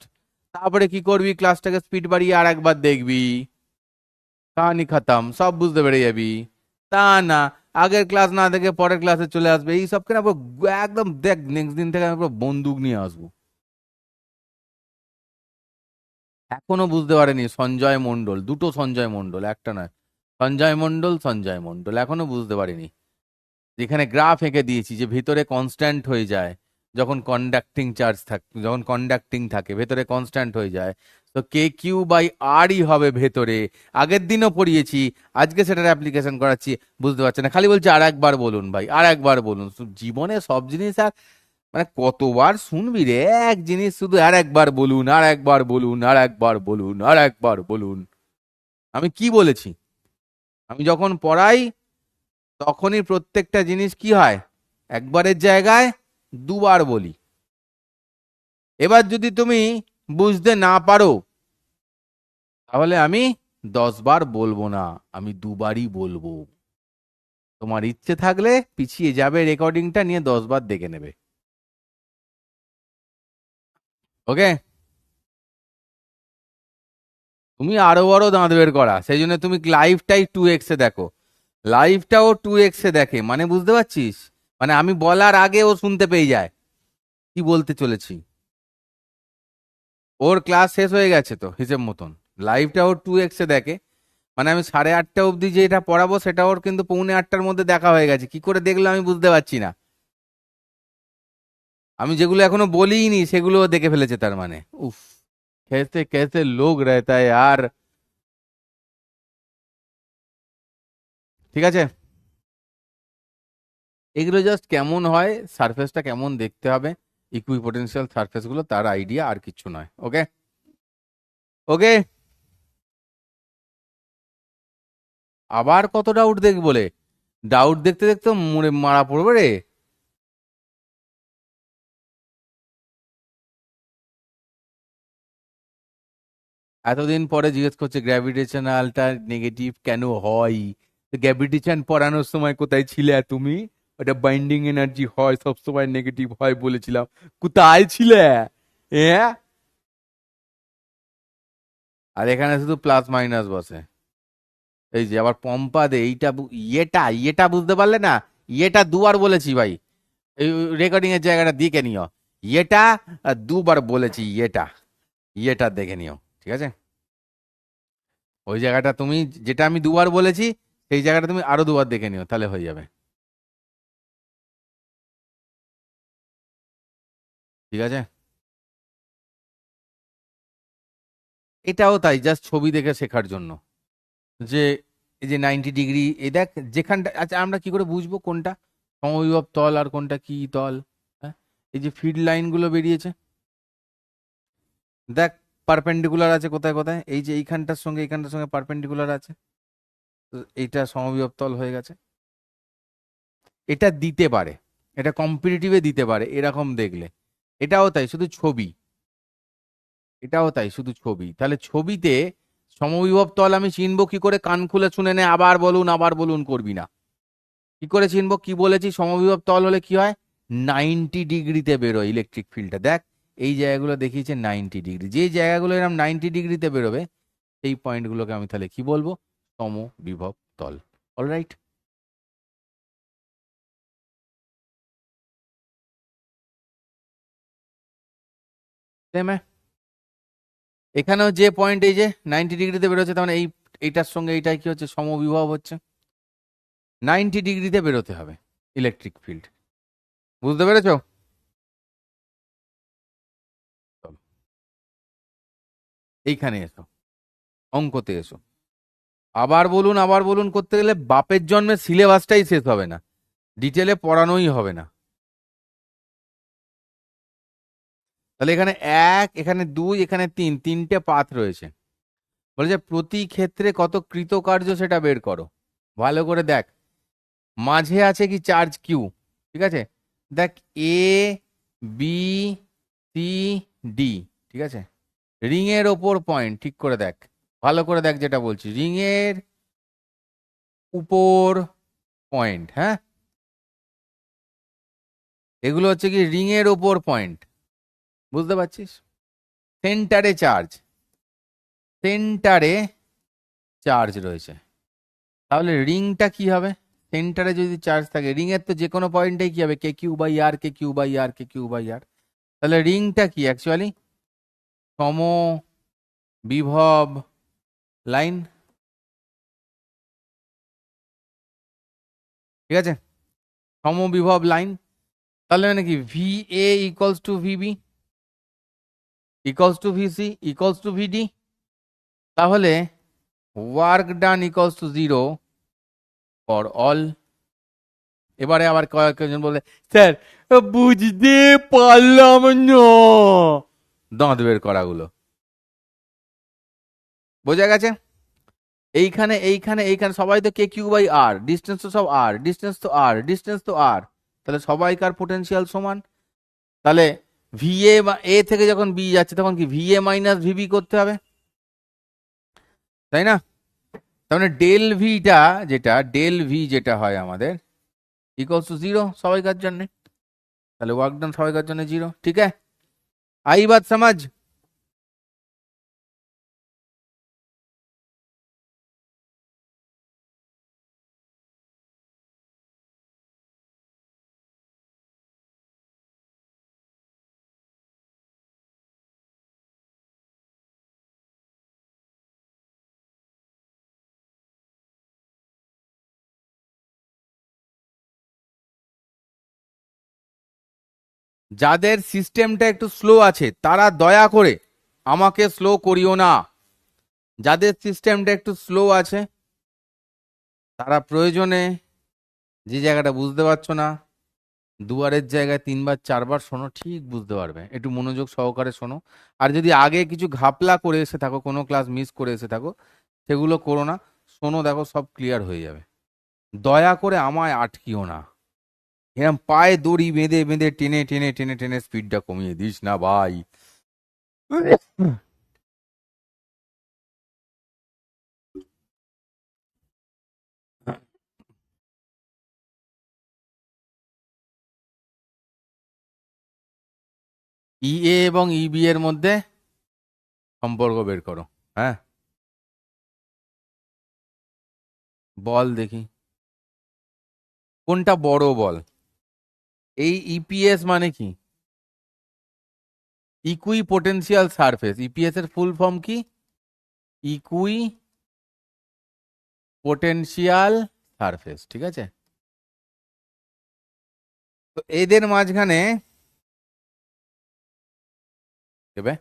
তারপরে কি করবি, ক্লাসটাকে স্পিড বাড়িয়ে আর একবার দেখবি, কাহানি খতম, সব বুঝতে পেরে যাবি। তা না, আগের ক্লাস না দেখে পরের ক্লাসে চলে আসবে, এই সবকে না পুরো একদম দেখ, নেক্সট দিন থেকে আমি পুরো বন্দুক নিয়ে আসবো। এখনো বুঝতে পারেনি সঞ্জয় মণ্ডল, দুটো সঞ্জয় মণ্ডল, একটা নয়, সঞ্জয় মণ্ডল, সঞ্জয় মণ্ডল, এখনো বুঝতে পারিনি। যেখানে গ্রাফ এঁকে দিয়েছি যে ভিতরে কনস্ট্যান্ট হয়ে যায় যখন কন্ডাক্টিং চার্জ থাকে, যখন কন্ডাক্টিং থাকে ভেতরে কনস্ট্যান্ট হয়ে যায়, তো Q/Rই হবে ভেতরে। আগের দিনও পড়িয়েছি, আজকে সেটার অ্যাপ্লিকেশন করাচ্ছি। বুঝতে পারছে না, খালি বলছে আর একবার বলুন ভাই, আর একবার বলুন। জীবনে সব জিনিস আর মানে কতবার শুনবি রে এক জিনিস, শুধু আর একবার বলুন, আর একবার বলুন, আর একবার বলুন, আর একবার বলুন। আমি কি বলেছি? আমি যখন পড়াই তখনই প্রত্যেকটা জিনিস কি হয়, একবারের জায়গায় দুবার বলি। এবার যদি তুমি বুঝতে না পারো তাহলে আমি 10 বার বলবো না, আমি দুবারই বলবো। তোমার ইচ্ছে থাকলে পিছিয়ে যাবে, রেকর্ডিংটা নিয়ে 10 বার দেখে নেবে। ওকে? তুমি আরো বড় দাঁত বের করা, সেই জন্য তুমি লাইভটাই 2x দেখো। লাইভটাও 2x দেখে, মানে বুঝতে পারছিস? মানে আমি বলার আগে ও শুনতে পেয়ে যায় কি বলতে চলেছি। ওর ক্লাস শেষ হয়ে গেছে তো হিসেব মতন, লাইভটা ওর 2x দেখে। মানে আমি 8:30 অবধি যেটা পড়াবো সেটা ওর কিন্তু 7:45-র মধ্যে দেখা হয়ে গেছে। কি করে দেখলো আমি বুঝতে পারছি না। আমি যেগুলো এখনো বলিনি সেগুলো ও দেখে ফেলেছে, তার মানে উফ, कैसे कैसे लोग रहता है यार। ঠিক আছে, এগুলো জাস্ট কেমন হয়, সারফেসটা কেমন দেখতে হবে, ইকুইপোটেনশিয়াল সারফেস গুলো, তার আইডিয়া, আর কিছু নয়। ওকে? ওকে? আবার কত ডাউট দেখ বলে, ডাউট দেখতে দেখতে মরে মারা পড়বে রে। এতদিন পরে জিজ্ঞেস করছে গ্র্যাভিটেশনালটা নেগেটিভ কেন হয়। গ্র্যাভিটেশন পড়ানোর সময় কোথায় ছিলে তুমি? ওটা বাইন্ডিং এনার্জি হয়, সব সময় নেগেটিভ হয় বলেছিলাম, কোথায় ছিলে? হ্যাঁ, আর এখানে শুধু প্লাস মাইনাস বসে। এই যে আবার পম্পা দে এইটা ইয়েটা ইয়েটা বুঝতে পারলে না? ইয়েটা দুবার বলেছি ভাই, এই রেকর্ডিং এর জায়গাটা দেখে নিও, এটা দুবার বলেছি, এটা দেখে নিও, ঠিক আছে? ওই জায়গাটা তুমি, যেটা আমি দুবার বলেছি সেই জায়গাটা তুমি আরো দুবার দেখে নিও, তাহলে হয়ে যাবে, ঠিক আছে? এটাও তাই, জাস্ট ছবি দেখে শেখার জন্য, যে এই যে 90 ডিগ্রি, এই দেখ যেখানটা, আচ্ছা আমরা কি করে বুঝবো কোনটা সমবিভব তল আর কোনটা কি তল? হ্যাঁ, এই যে ফিড লাইন গুলো বেরিয়েছে, দেখ পারপেন্ডিকুলার আছে কোথায় কোথায়, এই যে এইখানটার সঙ্গে পারপেন্ডিকুলার আছে, তো এইটা সমবিভব তল হয়ে গেছে। এটা দিতে পারে, এটা কম্পিটিটিভে দিতে পারে এরকম দেখলে, এটাও তাই শুধু ছবি, এটাও তাই শুধু ছবি। তাহলে ছবিতে সমবিভব তল আমি চিনবো কি করে? কান খুলে শুনে নে, আবার বলুন করবি না। কি করে চিনবো? কি বলেছি? সমবিভব তল হলে কি হয়? 90 ডিগ্রিতে বেরোয় ইলেকট্রিক ফিল্ডটা, দেখ এই জায়গাগুলো দেখিয়েছে 90 ডিগ্রি, যে জায়গাগুলো এরকম 90 ডিগ্রিতে বেরোবে সেই পয়েন্টগুলোকে আমি তাহলে কি বলবো? সমবিভব তল। অলরাইট? এখানেও যে পয়েন্ট এই যে 90 ডিগ্রিতে বেরোচ্ছে, তার মানে এইটার সঙ্গে এইটাই কি হচ্ছে? সমবিভব হচ্ছে। 90 ডিগ্রিতে বেরোতে হবে ইলেকট্রিক ফিল্ড, বুঝতে পেরেছো? চলো, এইখানে এসো, অঙ্কতে এসো। আবার বলুন করতে গেলে বাপের জন্মের সিলেবাসটাই শেষ হবে না, ডিটেলে পড়ানোই হবে না। তাহলে এখানে এক, এখানে দুই, এখানে তিন, তিনটে পাথ রয়েছে। বলে যে প্রতি ক্ষেত্রে কত কৃতকার্য সেটা বের করো। ভালো করে দেখ, মাঝে আছে কি চার্জ কিউ, ঠিক আছে? দেখ এ, বি, সি, ডি, ঠিক আছে? রিং এর ওপর পয়েন্ট, ঠিক করে দেখ, ভালো করে দেখ যেটা বলছি, রিং এর উপর পয়েন্ট, হ্যাঁ, এগুলো হচ্ছে কি রিং এর ওপর পয়েন্ট, বুঝতে পারছিস? সেন্টারে চার্জ, সেন্টারে চার্জ রয়েছে, তাহলে রিংটা কি হবে? সেন্টারে যদি চার্জ থাকে, রিং এর তো যে কোনো পয়েন্টেই কি হবে? K Q by R, K Q by R, K Q by R. তাহলে রিংটা কি অ্যাকচুয়ালি? সম বিভব লাইন, ঠিক আছে? সমবিভব লাইন, তাহলে মানে কি V A equals to V B equals to V C equals to V D, তাহলে work done equals to 0 for all. এবারে আবার কয়েকজন বলে, স্যার বুঝতে পারলাম না, দাঁত বের করাগুলো বোঝা গেছে? এইখানে এইখানে এইখানে সবাই তো কে কিউ বাই আর, ডিস্টেন্স তো সব আর, ডিস্টেন্স তো আর, ডিস্টেন্স তো আর, তাহলে সবাইকার পোটেনশিয়াল সমান। তাহলে ভিএ বা এ থেকে যখন বি যাচ্ছে তখন কি ভিএ মাইনাস ভিবি করতে হবে, তাই না? তার মানে ডেল ভিটা, যেটা ডেল ভি যেটা হয় আমাদের ইকুয়ালস টু 0 সবাইকার জন্য, তাহলে ওয়ার্ক ডান সবাইকার জন্য 0, ঠিক আছে? आई बात समझ? যাদের সিস্টেমটা একটু স্লো আছে তারা দয়া করে আমাকে স্লো করিও না, যাদের সিস্টেমটা একটু স্লো আছে তারা প্রয়োজনে যে জায়গাটা বুঝতে পারছো না দুবারের জায়গায় তিনবার চারবার শোনো, ঠিক বুঝতে পারবে, একটু মনোযোগ সহকারে শোনো। আর যদি আগে কিছু ঘাপলা করে এসে থাকো, কোনো ক্লাস মিস করে এসে থাকো, সেগুলো করো না, শোনো, দেখো সব ক্লিয়ার হয়ে যাবে। দয়া করে আমায় আটকিও না, এরকম পায়ে দড়ি বেঁধে বেঁধে টেনে টেনে টেনে টেনে স্পিডটা কমিয়ে দিস না ভাই। ইএ এবং ইবি এর মধ্যে সম্পর্ক বের করো, হ্যাঁ? বল দেখি কোনটা বড় বল, এই ইপিএস মানে কি? ইকুই পোটেনশিয়াল সারফেস। ইপিএস এর ফুল ফর্ম কি? ইকুই পোটেনশিয়াল সারফেস, ঠিক আছে? তো এদের মাঝখানে দেবে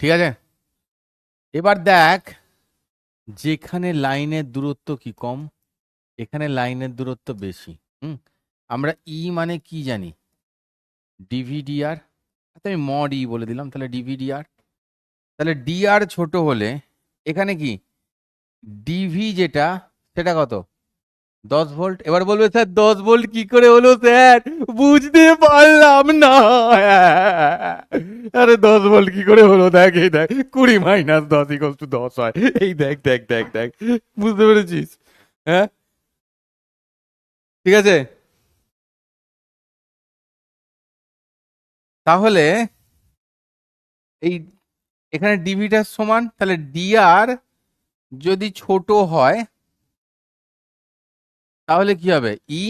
ঠিক আছে। এবার দেখ, যেখানে লাইনের দূরত্ব কি কম, এখানে লাইনের দূরত্ব বেশি। হুম, আমরা ই মানে কি জানি? ডিভিডিআর। আচ্ছা, আমি মড ই বলে দিলাম, তাহলে ডিভিডিআর। তাহলে ডিআর ছোট হলে এখানে কি ডিভি যেটা, সেটা কত? 10 ভোল্ট। এবার বলবে স্যার 10 ভোল্ট কি করে হলো স্যার, বুঝতে পারলাম না। আরে 10 ভোল্ট কি করে হলো, দেখ এই দেখ, 20 - 10 = 10 হয়। এই দেখ দেখ দেখ দেখ, বুঝতে পেরেছিস? হ্যাঁ, ঠিক আছে। তাহলে এই এখানে ডিভিটার সমান, তাহলে ডিআর যদি ছোট হয় তাহলে কি হবে? ই,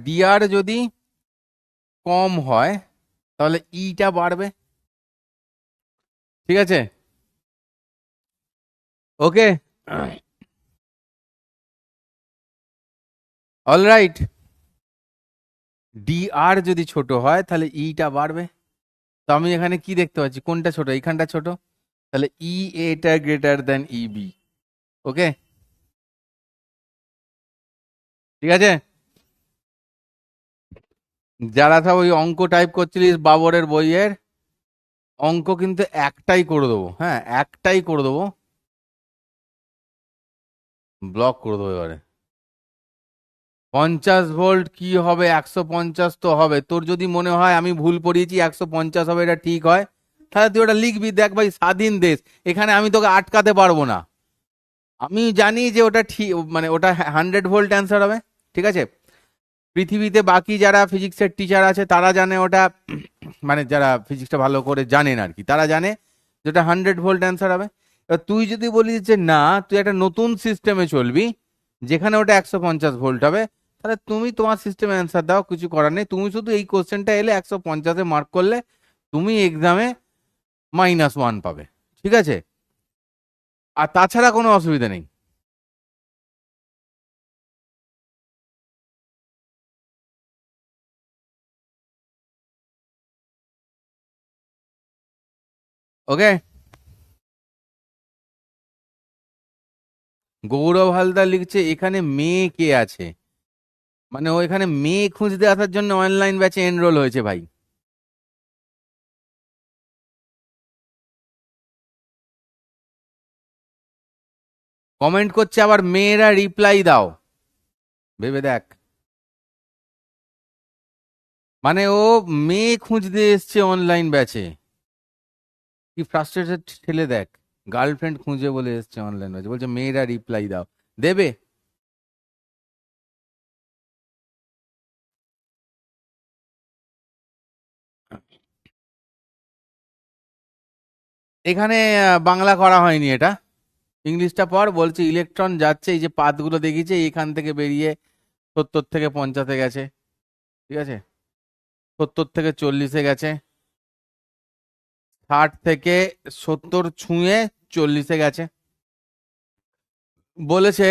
ডিআর যদি কম হয় তাহলে ইটা বাড়বে, ঠিক আছে? ওকে, অলরাইট। ডিআর যদি ছোট হয় তাহলে ইটা বাড়বে। তো আমি এখানে কি দেখতে পাচ্ছি, কোনটা ছোট? এইখানটা ছোট, তাহলে ই এটা গ্রেটার দেন ইবি। ওকে, ঠিক আছে। যারা সব ওই অঙ্ক টাইপ করছিলিস বাবরের বইয়ের অঙ্ক, কিন্তু একটাই করে দেবো, হ্যাঁ একটাই করে দেবো, ব্লক করে দেবো এবারে। 50 ভোল্ট কি হবে, 150 তো হবে। তোর যদি মনে হয় আমি ভুল পড়িয়েছি, 150 হবে, এটা ঠিক হয়, তাহলে তুই ওটা লিখবি। দেখ ভাই, স্বাধীন দেশ, এখানে আমি তোকে আটকাতে পারবো না। আমি জানি যে ওটা ঠিক, মানে ওটা 100 ভোল্ট অ্যান্সার হবে, ঠিক আছে? পৃথিবীতে বাকি যারা ফিজিক্সের টিচার আছে তারা জানে ওটা, মানে যারা ফিজিক্সটা ভালো করে জানেন আর কি, তারা জানে যেটা 100 ভোল্ট অ্যান্সার হবে। এবার তুই যদি বলিস যে না, তুই একটা নতুন সিস্টেমে চলবি যেখানে ওটা 150 ভোল্ট হবে, তাহলে তুমি তোমার সিস্টেমে অ্যান্সার দাও, কিছু করার নেই। তুমি শুধু এই কোশ্চেনটা এলে 150-এ মার্ক করলে তুমি এক্সামে -1 পাবে, ঠিক আছে? আর তাছাড়া কোনো অসুবিধা নেই। ওকে, গৌরব হালদার লিখছে এখানে মেয়ে কে আছে, মানে ও এখানে মেয়ে খুঁজতে আসার জন্য অনলাইন ব্যাচে এনরোল হয়েছে ভাই। কমেন্ট করছে আবার মেয়েরা, রিপ্লাই দাও, ভেবে দেখ। মানে ও মেয়ে খুঁজতে এসছে অনলাইন ব্যাচে, কি ফ্রাস্ট্রেটেড ছেলে দেখ, গার্লফ্রেন্ড খুঁজে বলে এসছে অনলাইন ব্যাচে, বলছে মেয়েরা রিপ্লাই দাও, দেবে? এখানে বাংলা করা হয়নি এটা, ইংলিশটা পর। বলছে ইলেকট্রন যাচ্ছে, এই যে পাথগুলো দেখিয়েছে, এখান থেকে বেরিয়ে 70 থেকে 50-এ গেছে, ঠিক আছে? 70 থেকে 40-এ গেছে, 60 থেকে 70 ছুঁয়ে 40-এ গেছে। বলেছে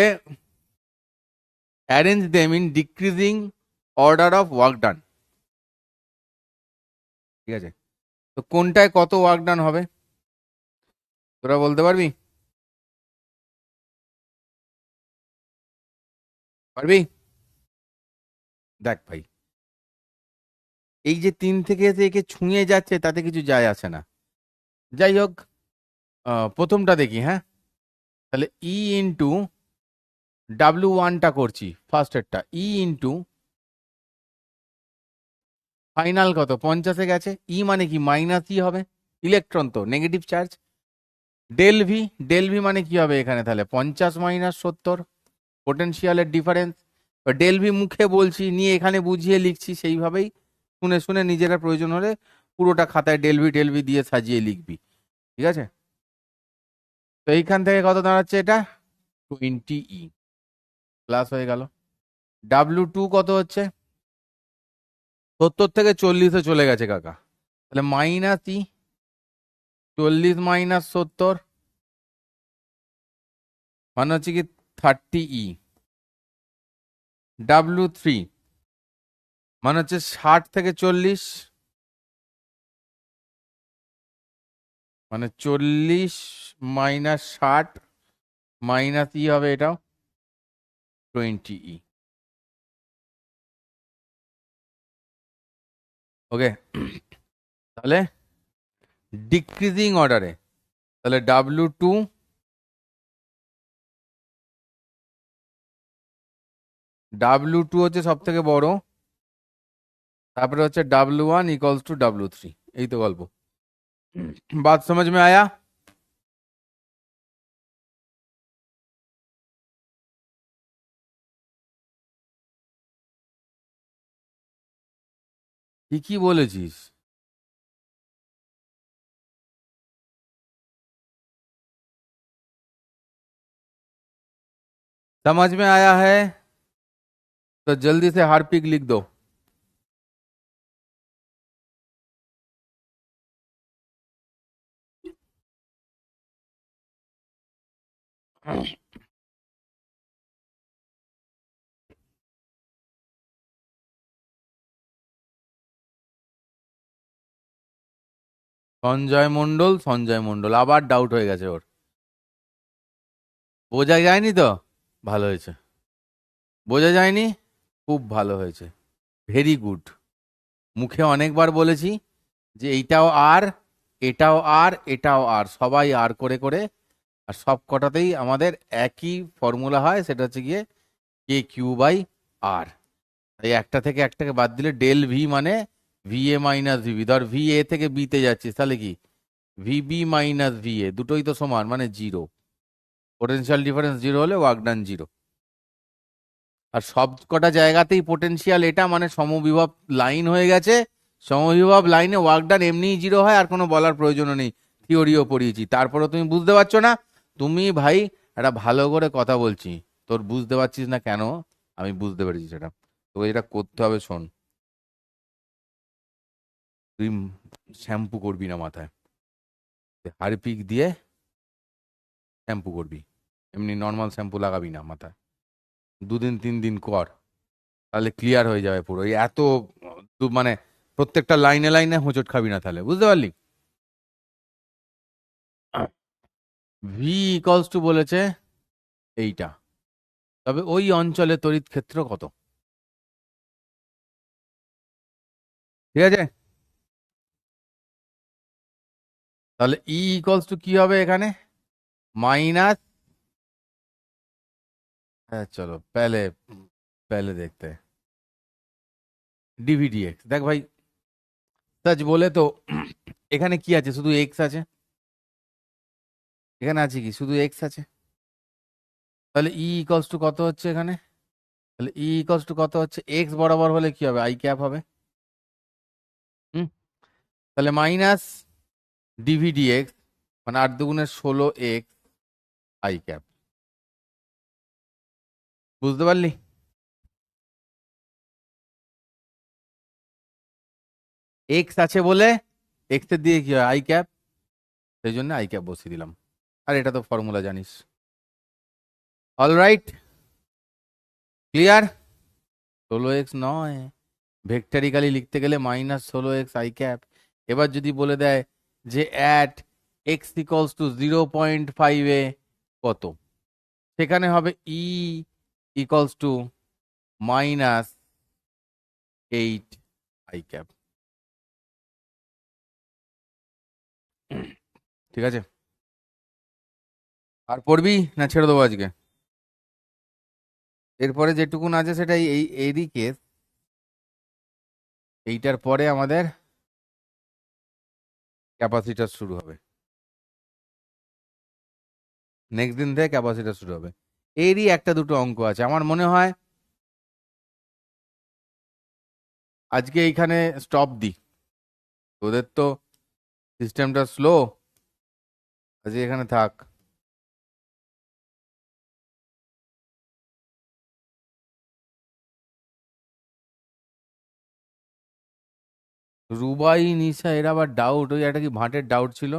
arrange them in decreasing order of work done, ঠিক আছে? তো কোনটায় কত ওয়ার্ক ডান হবে তোরা বলতে পারবি? পারবি? দেখ ভাই, এই যে 3 থেকে একে ছুঁয়ে যাচ্ছে তাতে কিছু যায় আসে না। যাই হোক, প্রথমটা দেখি, হ্যাঁ। তাহলে ই ইন্টু W1টা করছি, ফার্স্ট এরটা ই ইন্টু ফাইনাল কত? 50-এ গেছে। ই মানে কি? মাইনাস ই হবে, ইলেকট্রন তো, negative charge. Del V, del V মানে কি হবে এখানে তাহলে? 50 - 70 পোটেনশিয়ালের ডিফারেন্স। ডেল ভি মুখে বলছি, নিয়ে এখানে বুঝিয়ে লিখছি, সেইভাবেই শুনে শুনে নিজেরা প্রয়োজন হলে পুরোটা খাতায় ডেল ভি দিয়ে সাজিয়ে লিখবি, ঠিক আছে? তো এইখান থেকে কত দাঁড়াচ্ছে এটা? 20 ই প্লাস হয়ে গেল। W2 কত হচ্ছে? 70 থেকে 40-এ চলে গেছে কাকা, তাহলে মাইনাস ই, 40 - 70 মানে হচ্ছে কি 30 ই। W3 মানে হচ্ছে 60 থেকে 40, মানে 40 - 60 মাইনাস ই হবে এটাও 20 ই। ওকে, তাহলে ডিক্রিজিং অর্ডারে, তাহলে W2, W2 হচ্ছে সব থেকে বড়, তারপরে হচ্ছে W1 ইকুয়ালস টু W3। এই তো গল্প। बात समझ में आया? কি বলেছিস? समझ में आया है तो जल्दी से हार्पिक लिख दो। সঞ্জয় মণ্ডল আবার ডাউট হয়ে গেছে ওর। বোঝা যায়নি তো? ভালো হয়েছে। বোঝা যায়নি? খুব ভালো হয়েছে, ভেরি গুড। মুখে অনেকবার বলেছি যে এইটাও আর, এটাও আর, এটাও আর, সবাই আর করে করে, আর সব কটাতেই আমাদের একই ফর্মুলা হয়, সেটা হচ্ছে গিয়ে KQ/R। তাই একটা থেকে একটাকে বাদ দিলে ডেল ভি মানে VA মাইনাস VB। ধর VA থেকে B তে যাচ্ছিস, তাহলে কি VB মাইনাস VA, দুটোই তো সমান মানে জিরো। পোটেনশিয়াল ডিফারেন্স জিরো হলে ওয়ার্ক ডান জিরো। আর সব কটা জায়গাতেই পোটেনশিয়াল এটা মানে সমবিভব লাইন হয়ে গেছে। সমবিভব লাইনে ওয়ার্ক ডান এমনিই জিরো হয়, আর কোনো বলার প্রয়োজনও নেই, থিওরিও পড়িয়েছি। তারপরে তুমি বুঝতে পারছো না? তুমি ভাই একটা ভালো করে কথা বলছি, তোর বুঝতে পারছিস না কেন? আমি বুঝতে পেরেছি সেটা। তোকে যেটা করতে হবে শোন, তুই শ্যাম্পু করবি না মাথায়, হারপিক দিয়ে শ্যাম্পু করবি, এমনি নর্মাল শ্যাম্পু লাগাবি না মাথায়। 2 দিন 3 দিন কর, তাহলে ক্লিয়ার হয়ে যাবে পুরো। এই এত মানে প্রত্যেকটা লাইনে লাইনে হোঁচট খাবি না, তাহলে বুঝতে পারলি? ভি ইকলস টু বলেছে এইটা, তবে ওই অঞ্চলে তড়িৎ ক্ষেত্র কত? ঠিক আছে, তাহলে ই ইকলস টু কি হবে এখানে? माइनस, चलो पहले पहले देखते हैं DVDX। দেখ ভাই, সচ বলে তো এখানে কি আছে? শুধু এক্স আছে। এখানে আছে কি? শুধু এক্স আছে। তাহলে ই ইকলস টু কত হচ্ছে এখানে? তাহলে ই ইকলস টু কত হচ্ছে? এক্স বরাবর হলে কি হবে? আই ক্যাপ হবে। হুম, তাহলে মাইনাস DVDX মানে 8 × 16 X আই ক্যাপ। বুঝতে পারলি? এক্স আছে বলে এক্স এর দিয়ে কি হয়? আই ক্যাপ, সেই জন্য আই ক্যাপ বসিয়ে দিলাম। আর এটা তো ফর্মুলা জানিস। Alright, clear? 16x নয়, ভেক্টরিক্যালি লিখতে গেলে -16x আই ক্যাপ। এবার যদি বলে দেয় যে অ্যাট এক্স ইকলস টু 0.5 কত, সেখানে হবে ই ইকলস টু -8 আই ক্যাপ। ঠিক আছে, আর পড়বি না ছেড়ে দেবো আজকে? এরপরে যেটুকুন আছে সেটাই এই এরই কেস। এইটার পরে আমাদের ক্যাপাসিটার শুরু হবে, নেক্সট দিন থেকে ক্যাপাসিটার শুরু হবে। এরই একটা দুটো অঙ্ক আছে আমার মনে হয়, আজকে এইখানে স্টপ দিই। তোদের তো সিস্টেমটা স্লো, আজকে এখানে থাক। রুবাই, নিশা এর আবার ডাউট, ওই একটা কি ভাটের ডাউট ছিল।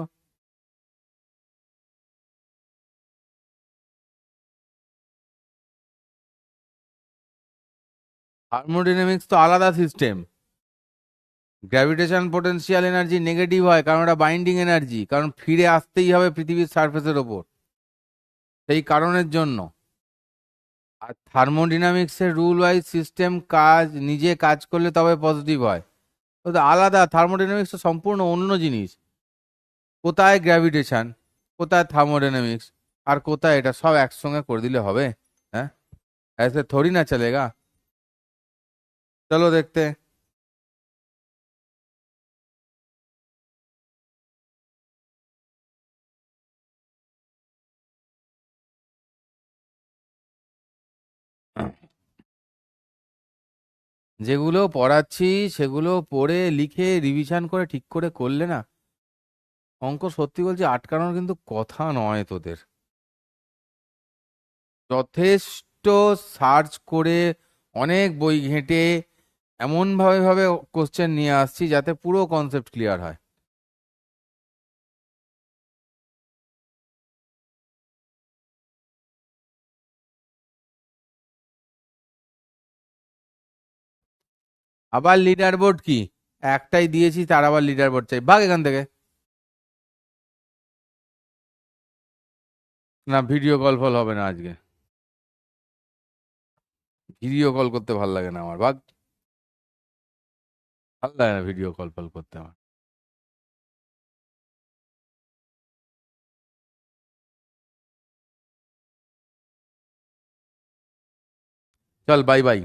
থার্মোডাইনামিক্স তো আলাদা system. Gravitation potential energy negative হয় কারণ ওটা বাইন্ডিং এনার্জি, কারণ ফিরে আসতেই হবে পৃথিবীর সারফেসের ওপর, সেই কারণের জন্য। আর থার্মোডিনামিক্সের রুল ওয়াইজ সিস্টেম কাজ নিজে কাজ করলে তবে পজিটিভ হয়। তো তো আলাদা, থার্মোডাইনামিক্স তো সম্পূর্ণ অন্য জিনিস। কোথায় গ্র্যাভিটেশন, কোথায় থার্মোডাইনামিক্স, আর কোথায় এটা, সব একসঙ্গে করে দিলে হবে? হ্যাঁ, ऐसे थोड़ी ना चलेगा। চলো দেখতে। যেগুলো পড়াচ্ছি সেগুলো পড়ে লিখে রিভিশন করে ঠিক করে করলে না, অঙ্ক সত্যি বলছি আটকানোর কিন্তু কথা নয় তোদের। যথেষ্ট সার্চ করে, অনেক বই ঘেঁটে এমনভাবে ভাবে কোশ্চেন নিয়ে আসছি যাতে পুরো কনসেপ্ট ক্লিয়ার হয়। আবার লিডার বোর্ড কি? একটাই দিয়েছি, তার আবার লিডার বোর্ড চাই? ভাগ এখান থেকে। না, ভিডিও কল ফল হবে না আজকে। ভিডিও কল করতে ভাল লাগে না আমার, ভাগ। ভাল লাগে না ভিডিও কল ফল করতে আমার। চল, বাই বাই।